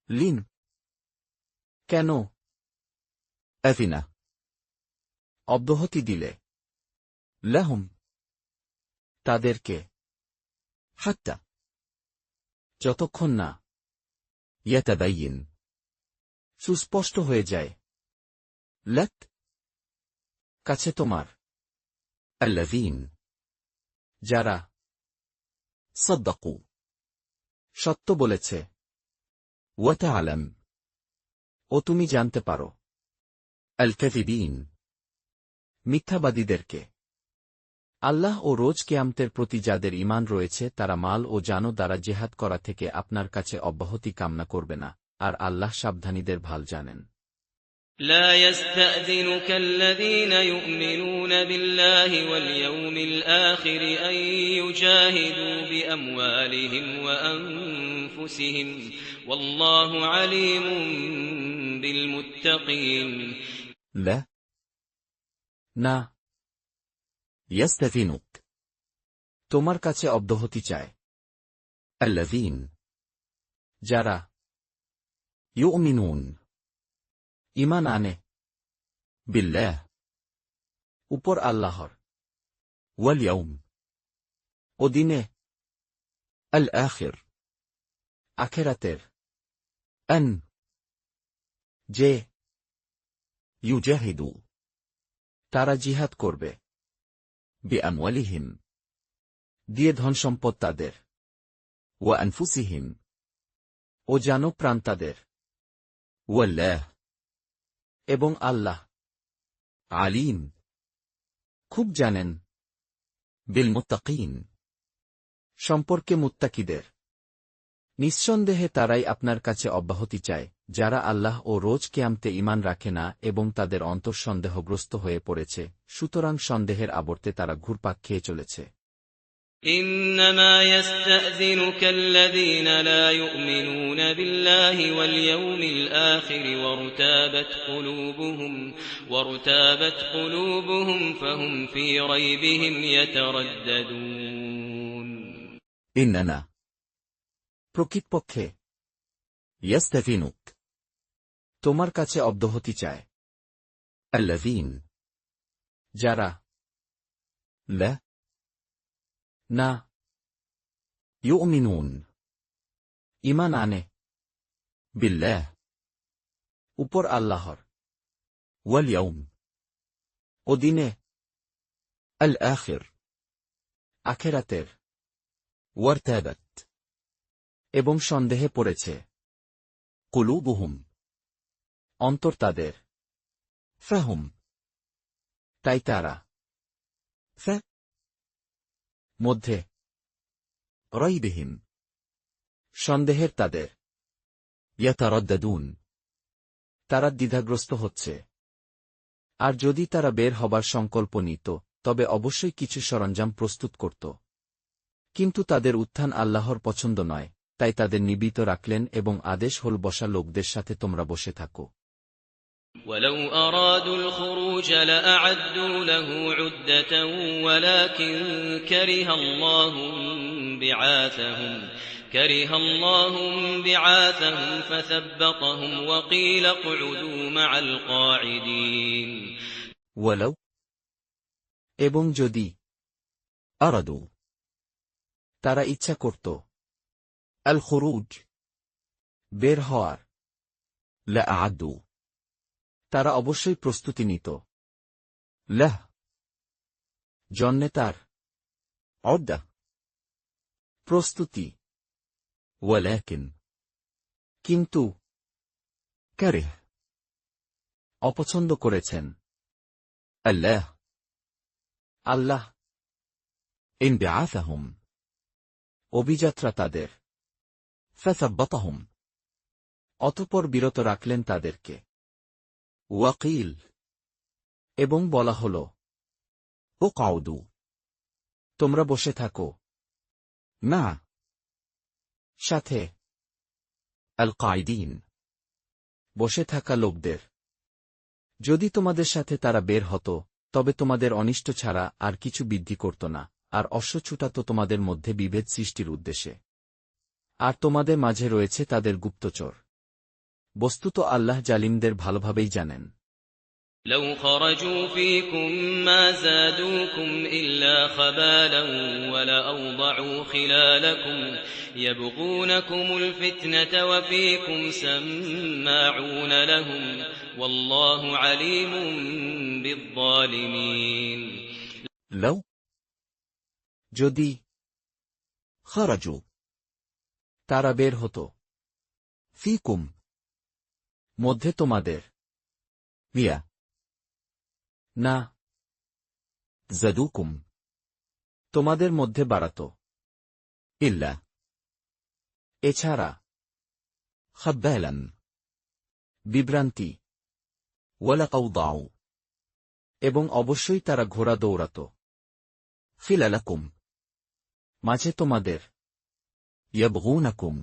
لين কেন أذن অব্যাহতি দিলে, لهم তাদেরকে, حتى যতক্ষণ না يتبين সুস্পষ্ট হয়ে যায় لك কাছে তোমার, الذين যারা صدقوا সত্য বলেছে, وتعلم ও তুমি জানতে পারো الكذبين মিথ্যাবাদীদেরকে। আল্লাহ ও রোজ কিয়ামতের প্রতি যাদের ঈমান রয়েছে তারা মাল ও জানো দ্বারা জেহাদ করা থেকে আপনার কাছে অব্যাহতি কামনা করবে না, আর আল্লাহ সাবধানীদের ভাল জানেন। لا يستأذنك الذين يؤمنون بالله واليوم الآخر أن يجاهدوا بأموالهم وأنفسهم والله عليم بالمتقين لا না, يستذنك তোমার কাছে অব্যাহতি চায় الذين যারা يؤمنون ঈমান আনে بالله উপর আল্লাহর واليوم ও দিনে الآخر আখেরাতের, أن যে يجاهدوا তারা জিহাদ করবে بأموالهم দিয়ে ধনসম্পদ তাদের, وأنفسهم ও জানো প্রাণ তাদের, والله এবং আল্লাহ عليم খুব জানেন بالمتقين সম্পর্কে মুত্তাকিদের। নিঃসন্দেহে তারাই আপনার কাছে অব্যাহতি চায় যারা আল্লাহ ও রোজ কিয়ামতে ঈমান রাখে না এবং তাদের অন্তর সন্দেহগ্রস্ত হয়ে পড়েছে, সুতরাং সন্দেহের আবর্তে তারা ঘুরপাক খেয়ে চলেছে। إنما يستأذنك الذين لا يؤمنون بالله واليوم الآخر وارتابت قلوبهم فهم في ريبهم يترددون إننا প্রকৃতপক্ষে يستذنك তোমার কাছে অব্যাহতি চায় الذين যারা لا না يؤمنون ঈমান আনে بالله উপর আল্লাহর واليوم ও দিনে الآخر আখেরাতের وارتابت এবং সন্দেহে পড়েছে قلوبهم অন্তর তাদের, فهم তাই তারা ف মধ্যে ريبهم সন্দেহের তাদের, يترددون তারা দ্বিধাগ্রস্ত হচ্ছে। আর যদি তারা বের হবার সংকল্প নিত তবে অবশ্যই কিছু সরঞ্জাম প্রস্তুত করত, কিন্তু তাদের উত্থান আল্লাহর পছন্দ নয়, তাই তাদের নিবৃত রাখলেন এবং আদেশ হল বসা লোকদের সাথে তোমরা বসে থাকো। ولو أرادوا الخروج لأعدوا له عدة ولكن كره الله بعاثهم فثبطهم وقيل اقعدوا مع القاعدين ولو এবং যদি أردوا তারা ইচ্ছা করত الخروج বের হওয়ার, لأعدوا তারা অবশ্যই প্রস্তুতি নিত له জন্যে তার عدة প্রস্তুতি। ولكن কিন্তু كره অপছন্দ করেছেন الله আল্লাহ انبعاثهم অভিযাত্রা তাদের, فثبطهم অতঃপর বিরত রাখলেন তাদেরকে। وقيل এবং বলা হল, اقعدوا তোমরা বসে থাকো مع সাথে القاعدين বসে থাকা লোকদের। যদি তোমাদের সাথে তারা বের হতো, তবে তোমাদের অনিষ্ট ছাড়া আর কিছু বৃদ্ধি করত না, আর অশ্ব ছুটাত তোমাদের মধ্যে বিভেদ সৃষ্টির উদ্দেশ্যে। আর তোমাদের মাঝে রয়েছে তাদের গুপ্তচর। বস্তুত আল্লাহ জালিমদের ভালোভাবেই জানেন। لو خرجوا فيكم ما زادوكم إلا خبالا ولأوضعوا خلالكم يبغونكم الفتنة وفيكم سماعون لهم والله عليم بالظالمين لو যদি خرجوا তারা বের হতো فيكم মধ্যে তোমাদের, مئة না زادوكم তোমাদের মধ্যে বাড়াত, إلا এছাড়া خبالا বিভ্রান্তি, ولأوضعوا এবং অবশ্যই তারা ঘোড়া দৌড়াত خلالكم মাঝে তোমাদের, يبغونكم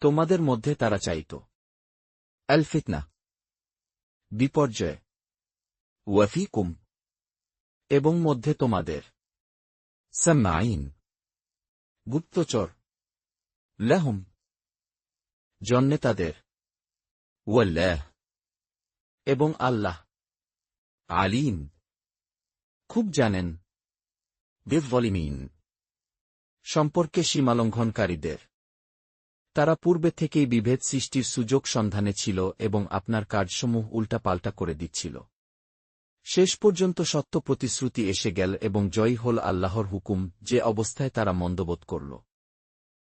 তোমাদের মধ্যে তারা চাইত الفتنة বিপর্যয়, وفيكم এবং মধ্যে তোমাদের سماعين গুপ্তচর لهم জন্যে তাদের, والله এবং আল্লাহ عليم খুব জানেন بالظالمين সম্পর্কে সীমালঙ্ঘনকারীদের। তারা পূর্বে থেকেই বিভেদ সৃষ্টির সুযোগ সন্ধানে ছিল এবং আপনার কাজসমূহ উল্টাপাল্টা করে দিচ্ছিল। শেষ পর্যন্ত সত্য প্রতিশ্রুতি এসে গেল এবং জয়ী হল আল্লাহর হুকুম, যে অবস্থায় তারা মন্দবোধ করল।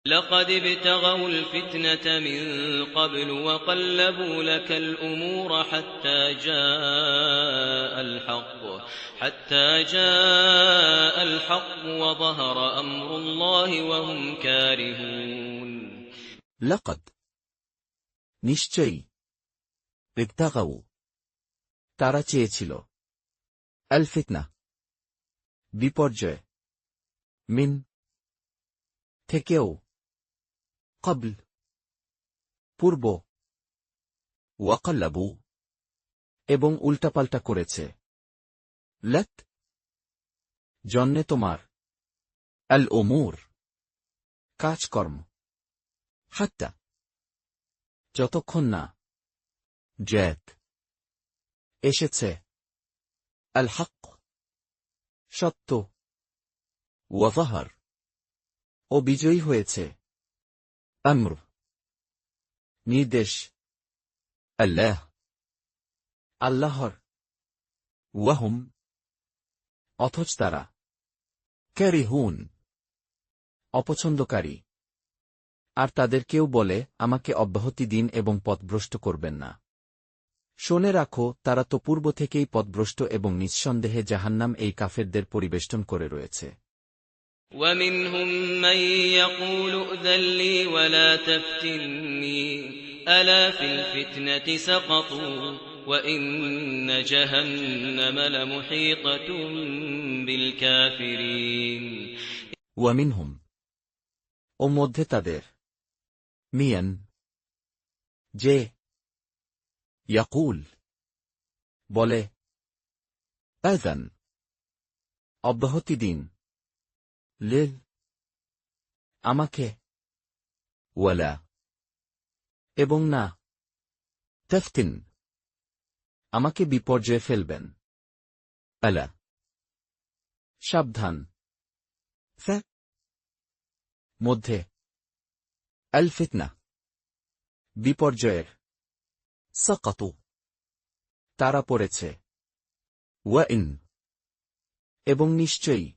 لقد ابتغوا الفتنة من قبل وقلبوا لك الأمور حتى جاء الحق وظهر أمر الله وهم كارهون لقد নিশ্চয়ই ابتغوا তারা চেয়েছিল الفتنة বিপর্যয়, من থেকেও قبل পূর্ব, وقلبوا এবং উল্টাপাল্টা করেছে لك জন্যে তোমার الأمور কাজকর্ম, حتى যতক্ষণ না جاءت এসেছে الحق সত্য, وظهر ও বিজয়ী হয়েছে أمر নির্দেশ الله আল্লাহর, وهم অথচ তারা كارهون অপছন্দকারী। আর তাদের কেউ বলে, আমাকে অব্যাহতি দিন এবং পথভ্রষ্ট করবেন না। শোনে রাখো, তারা তো পূর্ব থেকেই পথভ্রষ্ট এবং নিঃসন্দেহে জাহান্নাম এই কাফেরদের পরিবেষ্টন করে রয়েছে। ومنهم من يقول ائذن لي ولا تفتني ألا في الفتنة سقطوا وإن جهنم لمحيطة بالكافرين ومنهم ও মধ্যে তাদের ميان যে يقول বলে, آذن অব্যাহতি দিন لل আমাকে, ولا এবং না تفتن আমাকে বিপর্যয়ে ফেলবেন। ألا সাবধান। ف মধ্যে। الفتنة বিপর্যয়ের। سقطوا তারা পড়েছে। وإن এবং নিশ্চয়ই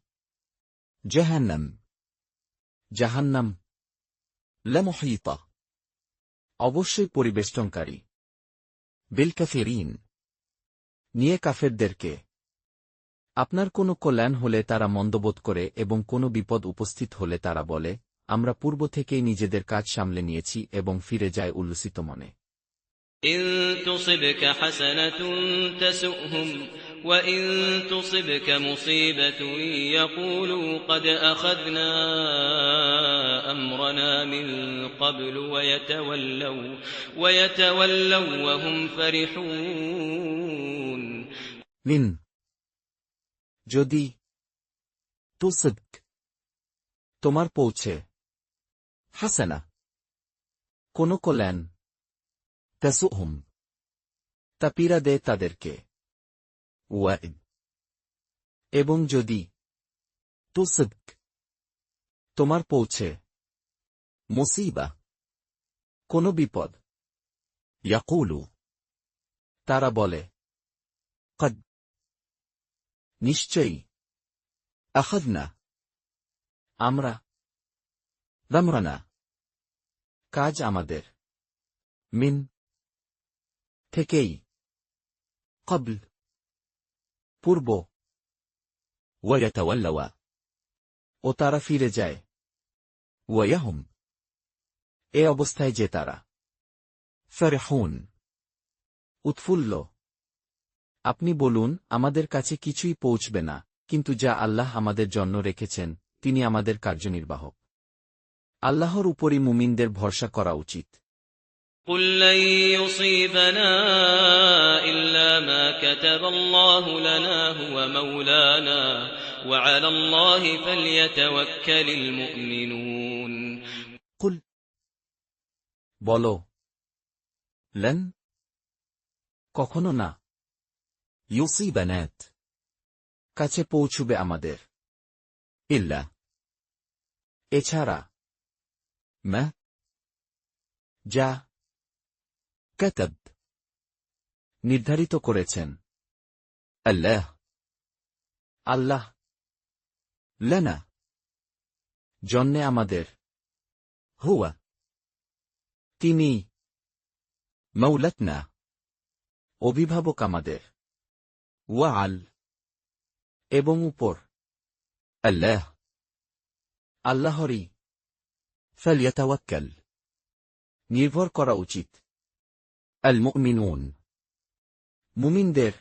جهنم জাহান্নাম لمحيطة অবশ্যই পরিবেষ্টনকারী بالكافرين নিয়ে কাফেরদেরকে। আপনার কোনো কল্যাণ হলে তারা মন্দবোধ করে এবং কোনো বিপদ উপস্থিত হলে তারা বলে, আমরা পূর্ব থেকেই নিজেদের কাজ সামলে নিয়েছি এবং ফিরে যায় উল্লসিত মনে। إن تصبك حسنة تسؤهم وإن تصبك مصيبة يقولوا قد أخذنا أمرنا من قبل ويتولوا وهم فرحون লিন যদি تصبك তোমার পৌঁছে حسنة কোনো কল্যাণ تسؤهم তা পীড়া দেয় তাদেরকে। وإن এবং যদি تصبك তোমার পৌঁছে مصيبة কোনো বিপদ يقولوا তারা বলে قد নিশ্চয়ই أخذنا আমরা أمرنا কাজ আমাদের من থেকেই قبل পূর্ব ويتولوا ও তারা ফিরে যায় ويهم এ অবস্থায় যে তারা فرحون উৎফুল্ল। আপনি বলুন, আমাদের কাছে কিছুই পৌঁছবে না, কিন্তু যা আল্লাহ আমাদের জন্য রেখেছেন তিনি আমাদের কার্যনির্বাহক। আল্লাহর উপরই মুমিনদের ভরসা করা উচিত। قل لن يصيبنا إلا ما كتب الله لنا هو مولانا وعلى الله فليتوكل المؤمنون قل বলো, لن কখনো না يصيبنا কাছে পৌঁছবে আমাদের, إلا এছাড়া ما যা كتب নির্ধারিত করেছেন الله আল্লাহ لنا জন্যে আমাদের। هو তিনি مولتنا অভিভাবক আমাদের। وعل এবং উপর الله আল্লাহরই فليتوكل নির্ভর করা উচিত। المؤمنون মুমিনদের।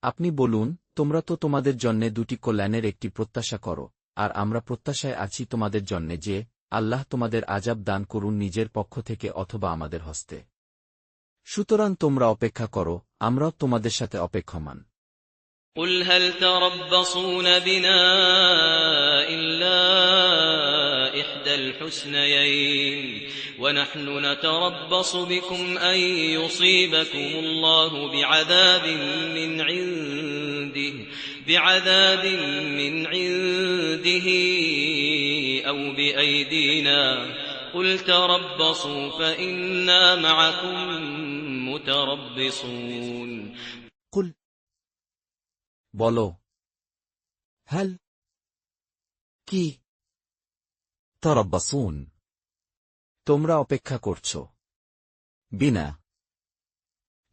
আপনি বলুন, তোমরা তো তোমাদের জন্যে দুটি কল্যাণের একটি প্রত্যাশা করো, আর আমরা প্রত্যাশায় আছি তোমাদের জন্যে যে আল্লাহ তোমাদের আযাব দান করুন নিজের পক্ষ থেকে অথবা আমাদের হস্তে। সুতরাং তোমরা অপেক্ষা করো, আমরাও তোমাদের সাথে অপেক্ষমান। قل هل تربصون بنا إلا إحدى الحسنيين ونحن نتربص بكم أن يصيبكم الله بعذاب من عنده أو بأيدينا قل تربصوا فإنا معكم متربصون قل বলো, هل কি تربصون তোমরা অপেক্ষা করছ بنا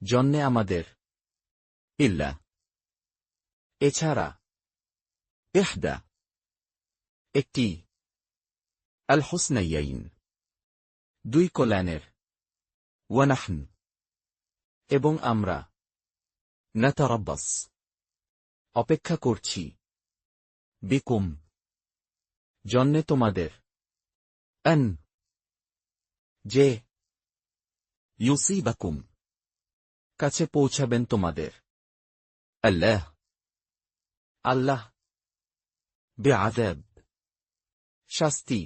জন্যে আমাদের, إلا এছাড়া إحدى একটি الحسنيين দুই কল্যাণের, ونحن এবং আমরা نتربص অপেক্ষা করছি بكم জন্যে তোমাদের, أن যে يصيبكم কাছে পৌঁছাবেন তোমাদের الله আল্লাহ بعذاب শাস্তি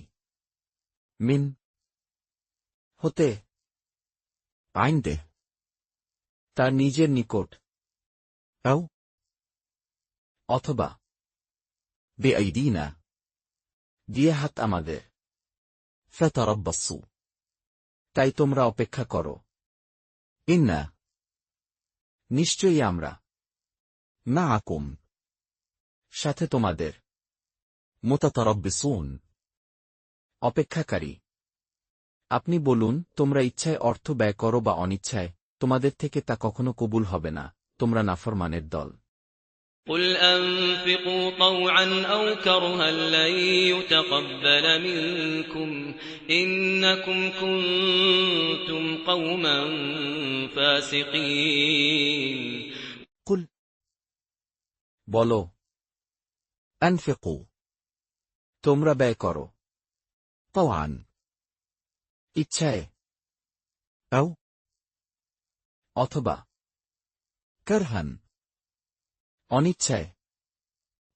من হতে عنده তার নিজের নিকট أو অথবা بأيدينا দিয়ে হাত আমাদের। فتربصوا তাই তোমরা অপেক্ষা করো। إنا নিশ্চয়ই আমরা معكم সাথে তোমাদের متتربصون অপেক্ষাকারী। আপনি বলুন, তোমরা ইচ্ছায় অর্থ ব্যয় করো বা অনিচ্ছায়, তোমাদের থেকে তা কখনো কবুল হবে না, তোমরা নাফরমানের দল। قل أنفقوا طوعا أو كرها لن يتقبل منكم إنكم كنتم قوما فاسقين قل বলো, أنفقوا তোমরা ব্যয় করো, طوعا ইচ্ছায় أو অথবা كرها অনিচ্ছায়,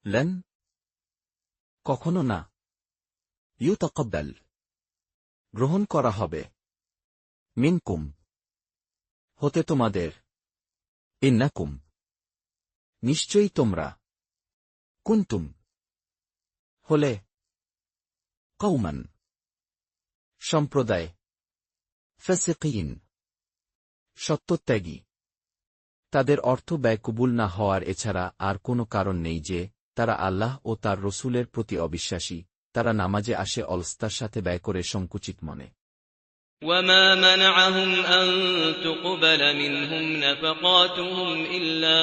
لن কখনো না, يتقبل গ্রহণ করা হবে, منكم হতে তোমাদের, إنكم নিশ্চয়ই তোমরা, كنتم হলে, قوما সম্প্রদায়, فاسقين সত্যত্যাগী। তাদের অর্থ ব্যয় কবুল না হওয়ার এছাড়া আর কোনো কারণ নেই যে, তারা আল্লাহ ও তার রসূলের প্রতি অবিশ্বাসী, তারা নামাজে আসে অলস্তার সাথে ব্যয় করে সংকুচিত মনে। وما منعهم أن تقبل منهم نفقاتهم إلا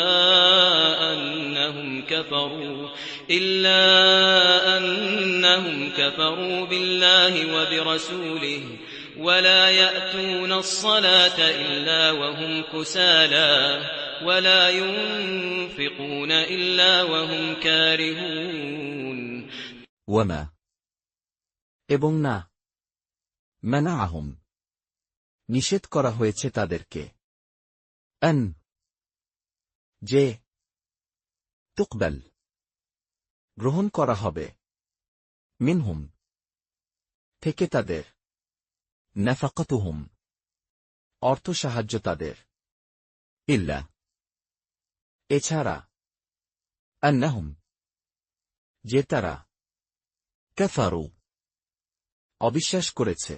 أنهم كفروا بالله وبرسوله ولا يأتون الصلاة إلا وهم كسالى ولا ينفقون إلا وهم كارهون وما এবং না, منعهم নিষেধ করা হয়েছে তাদেরকে, أن যে تقبل গ্রহণ করা হবে منهم থেকে তাদের, نفقتهم অর্থ সাহায্য তাদের, إلا এছাড়া أنهم যে তারা كفروا অবিশ্বাস করেছে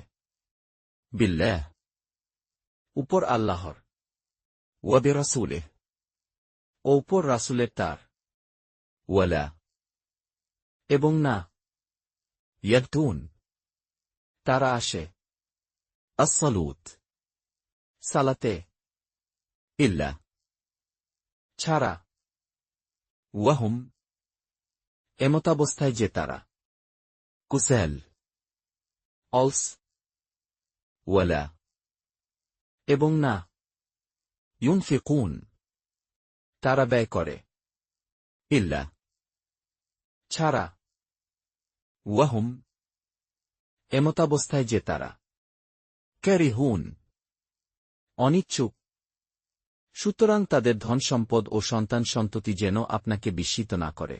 بالله উপর আল্লাহর وبرسوله ও উপর রাসূলের তার, ولا এবং না, يأتون তারা আসে الصلوت সালাতে, إلا ছাড়া وهم এমতাবস্থায় যে তারা كسال অলস, ولا এবং না, ينفقون তারা ব্যয় করে, إلا ছাড়া وهم এমতাবস্থায় যে তারা كارهون অনিচ্ছুক। সুতরাং তাদের ধন সম্পদ ও সন্তান সন্ততি যেন আপনাকে বিস্মিত না করে।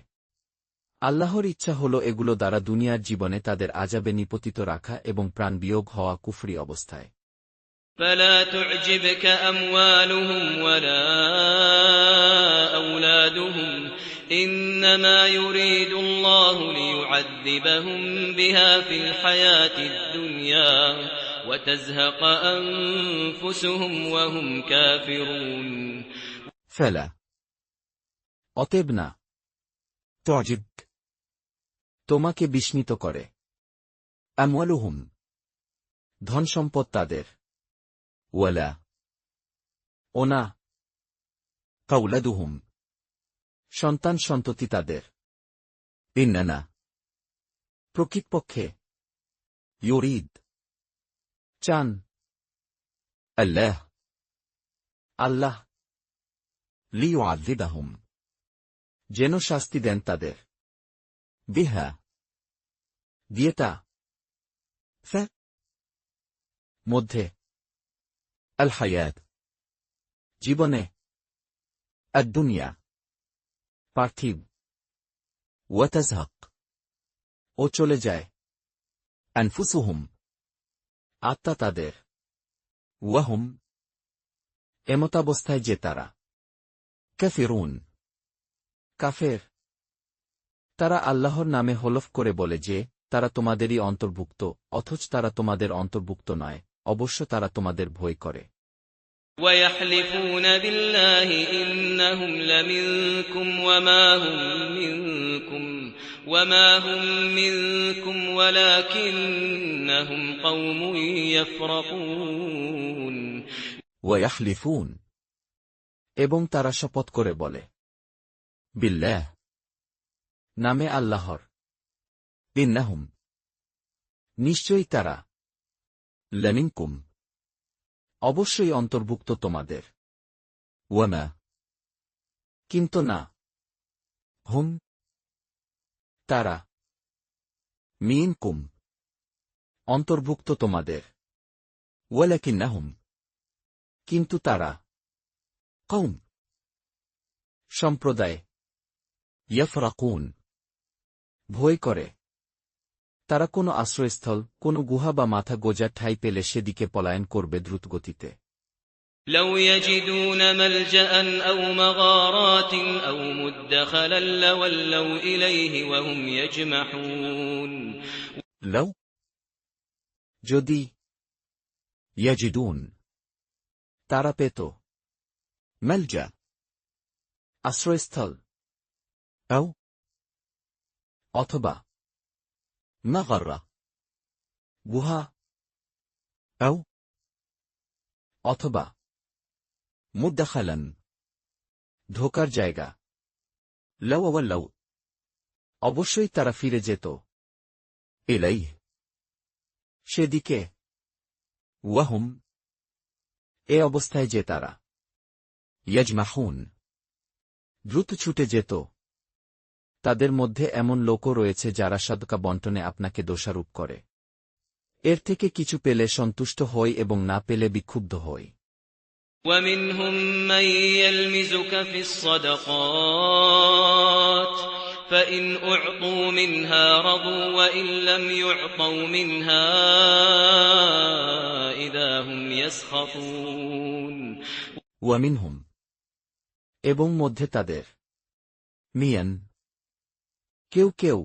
আল্লাহর ইচ্ছা হল এগুলো দ্বারা দুনিয়ার জীবনে তাদের আযাবে নিপতিত রাখা এবং প্রাণবিয়োগ হওয়া কুফরি অবস্থায়। فلا تعجبك أموالهم ولا أولادهم إنما يريد الله ليعذبهم بها في الحياة الدنيا وتزهق أنفسهم وهم كافرون فلا অতএব না, تعجبك তোমাকে বিস্মিত করে أموالهم ধন সম্পদ তাদের, ولا ও না, أولادهم সন্তান সন্ততি তাদের। إننا প্রকৃতপক্ষে يريد চান الله আল্লাহ ليعذبهم যেন শাস্তি দেন তাদের, بها দিয়ে তা ف মধ্যে الحياة জীবনে الدنيا পার্থিব وتزهق ও চলে যায় أنفسهم আত্মা তাদের, وهم এমতাবস্থায় যে তারা كافرون কাফের। তারা আল্লাহর নামে হলফ করে বলে যে, তারা তোমাদেরই অন্তর্ভুক্ত, অথচ তারা তোমাদের অন্তর্ভুক্ত নয়, অবশ্য তারা তোমাদের ভয় করে। ويحلفون بالله إنهم لمنكم وما هم منكم ولكنهم قوم يفرقون ويحلفون এবং তারা শপথ করে বলে, بالله নামে আল্লাহর, إنهم নিশ্চয়ই তারা, لمنكم অবশ্যই অন্তর্ভুক্ত তোমাদের, وما কিন্তু না, هم তারা, منكم অন্তর্ভুক্ত তোমাদের, ولكنهم কিন্তু তারা, قوم সম্প্রদায়, يفرقون ভয় করে। তারা কোনো আশ্রয়স্থল, কোনো গুহা বা মাথা গোজার ঠাঁই পেলে সেদিকে পলায়ন করবে দ্রুতগতিতে। لو يجدون ملجأ أو مغارات أو مدخلا لولوا إليه وهم يجمحون لو যদি يجدون তারা পেত ملجأ আশ্রয়স্থল أو অথবা مغرة গুহা أو অথবা مدخلا ঢোকার জায়গা, لو ولوا অবশ্যই তারা ফিরে যেত إليه সেদিকে। وهم এ অবস্থায় যে তারা يجمحون দ্রুত ছুটে যেত। তাদের মধ্যে এমন লোকও রয়েছে যারা সাদকা বন্টনে আপনাকে দোষারোপ করে। এর থেকে কিছু পেলে সন্তুষ্ট হই এবং না পেলে বিক্ষুব্ধ হই। ومنهم من يلمزك في الصدقات فإن أعطوا منها رضوا وإن لم يعطوا منها إذا هم يسخطون ومنهم এবং মধ্যে তাদের مين কেউ কেউ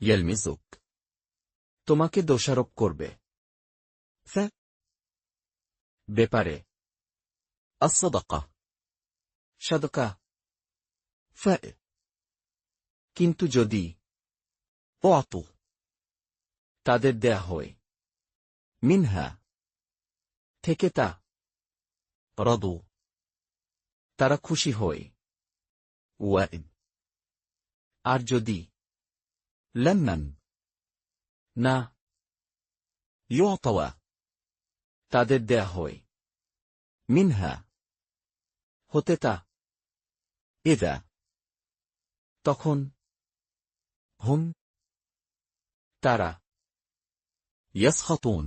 يلمزك তোমাকে দোষারোপ করবে ব্যাপারে الصدقة সাদকা, فاء কিন্তু যদি أعطوا তাদের দেয়া হয় منها থেকে তা رضوا তারা খুশি হয়। وإن আর যদি لمن না يعطوا তাদের দেয়া হয় منها হতে তা, إذا তখন هم তারা يسخطون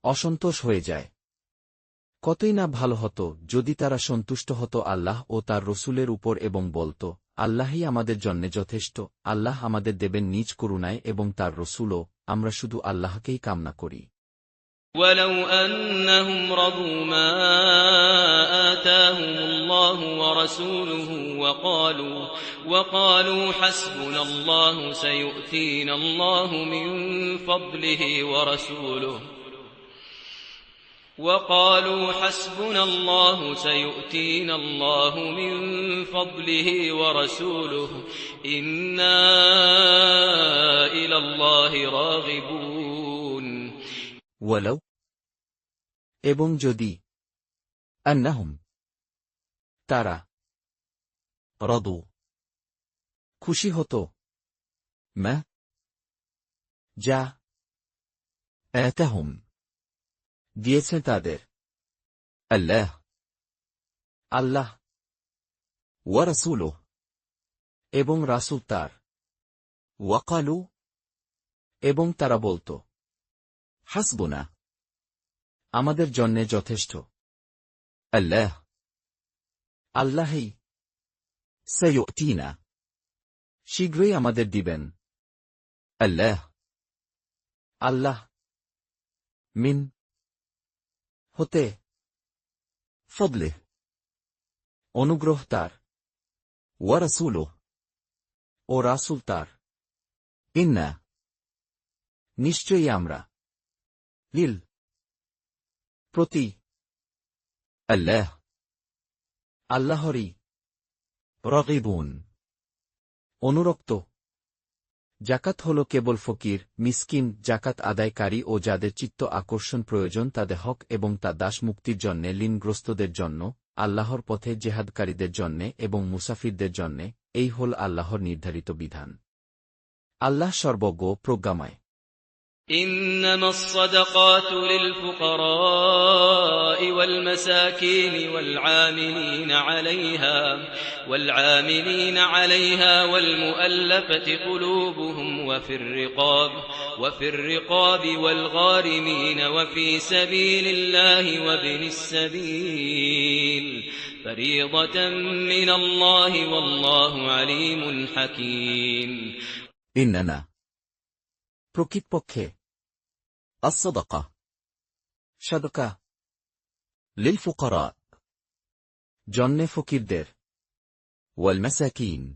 অসন্তোষ হয়ে যায়। কতই না ভালো হতো যদি তারা সন্তুষ্ট হতো আল্লাহ ও তার রসুলের উপর এবং বলত, আল্লাহই আমাদের জন্যে যথেষ্ট, আল্লাহ আমাদের দেবেন নিজ করুণায় এবং তার রসুলও, আমরা শুধু আল্লাহকেই কামনা করি। ولو أنهم رضوا ما آتاهم الله ورسوله وقالوا حسبنا الله سيؤتينا الله من فضله ورسوله إنا إلى الله راغبون ولو এবং যদি أنهم তারা رضوا খুশি হতো ما যা آتهم দিয়েছে তাদের الله আল্লাহ ورسوله এবং রাসূল তার, وقالوا এবং তারা বলত, حسبنا আমাদের জন্যে যথেষ্ট, الله আল্লাহই سيؤتينا শীঘ্রই আমাদের দিবেন, الله আল্লাহ মিন হতে فضله অনুগ্রহ তার, ورسوله ও রাসূল তার। إنا নিশ্চয়ই আমরা লিল প্রতি الله আল্লাহরই راغبون অনুরক্ত। জাকাত হল কেবল ফকির, মিসকিন, জাকাত আদায়কারী ও যাদের চিত্ত আকর্ষণ প্রয়োজন তাদের হক এবং তা দাস মুক্তির জন্যে, ঋণগ্রস্তদের জন্য, আল্লাহর পথে জেহাদকারীদের জন্যে এবং মুসাফিরদের জন্যে। এই হল আল্লাহর নির্ধারিত বিধান। আল্লাহ সর্বজ্ঞ, প্রজ্ঞাময়। إنما الصدقات للفقراء والمساكين والعاملين عليها والمؤلفة قلوبهم وفي الرقاب والغارمين وفي سبيل الله وابن السبيل فريضة من الله والله عليم حكيم إننا প্রকৃতপক্ষে الصدقة সাদকা للفقراء জন্যে ফকিরদের والمساكين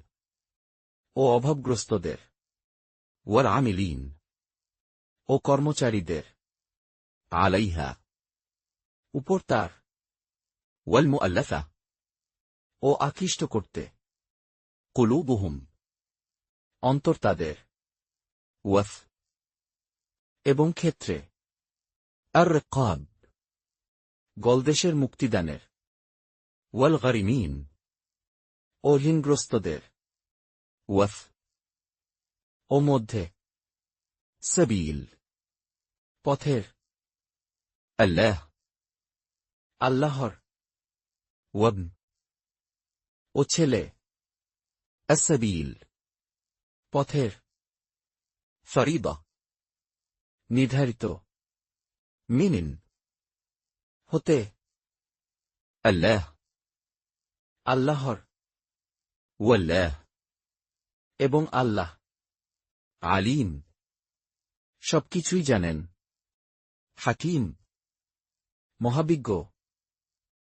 ও অভাবগ্রস্তদের والعاملين ও কর্মচারীদের عليها উপর তার والمؤلفة ও আকৃষ্ট করতে قلوبهم অন্তর তাদের وف এবং ক্ষেত্রে الرقاب গলদেশের মুক্তিদানের والغرمين ও ঋণগ্রস্তদের وف ও মধ্যে سبيل পথের الله আল্লাহর وابن ও ছেলে السبيل পথের فريضة নির্ধারিত من হতে الله আল্লাহর والله এবং আল্লাহ عليم সবকিছুই জানেন, حكيم মহাবিজ্ঞ।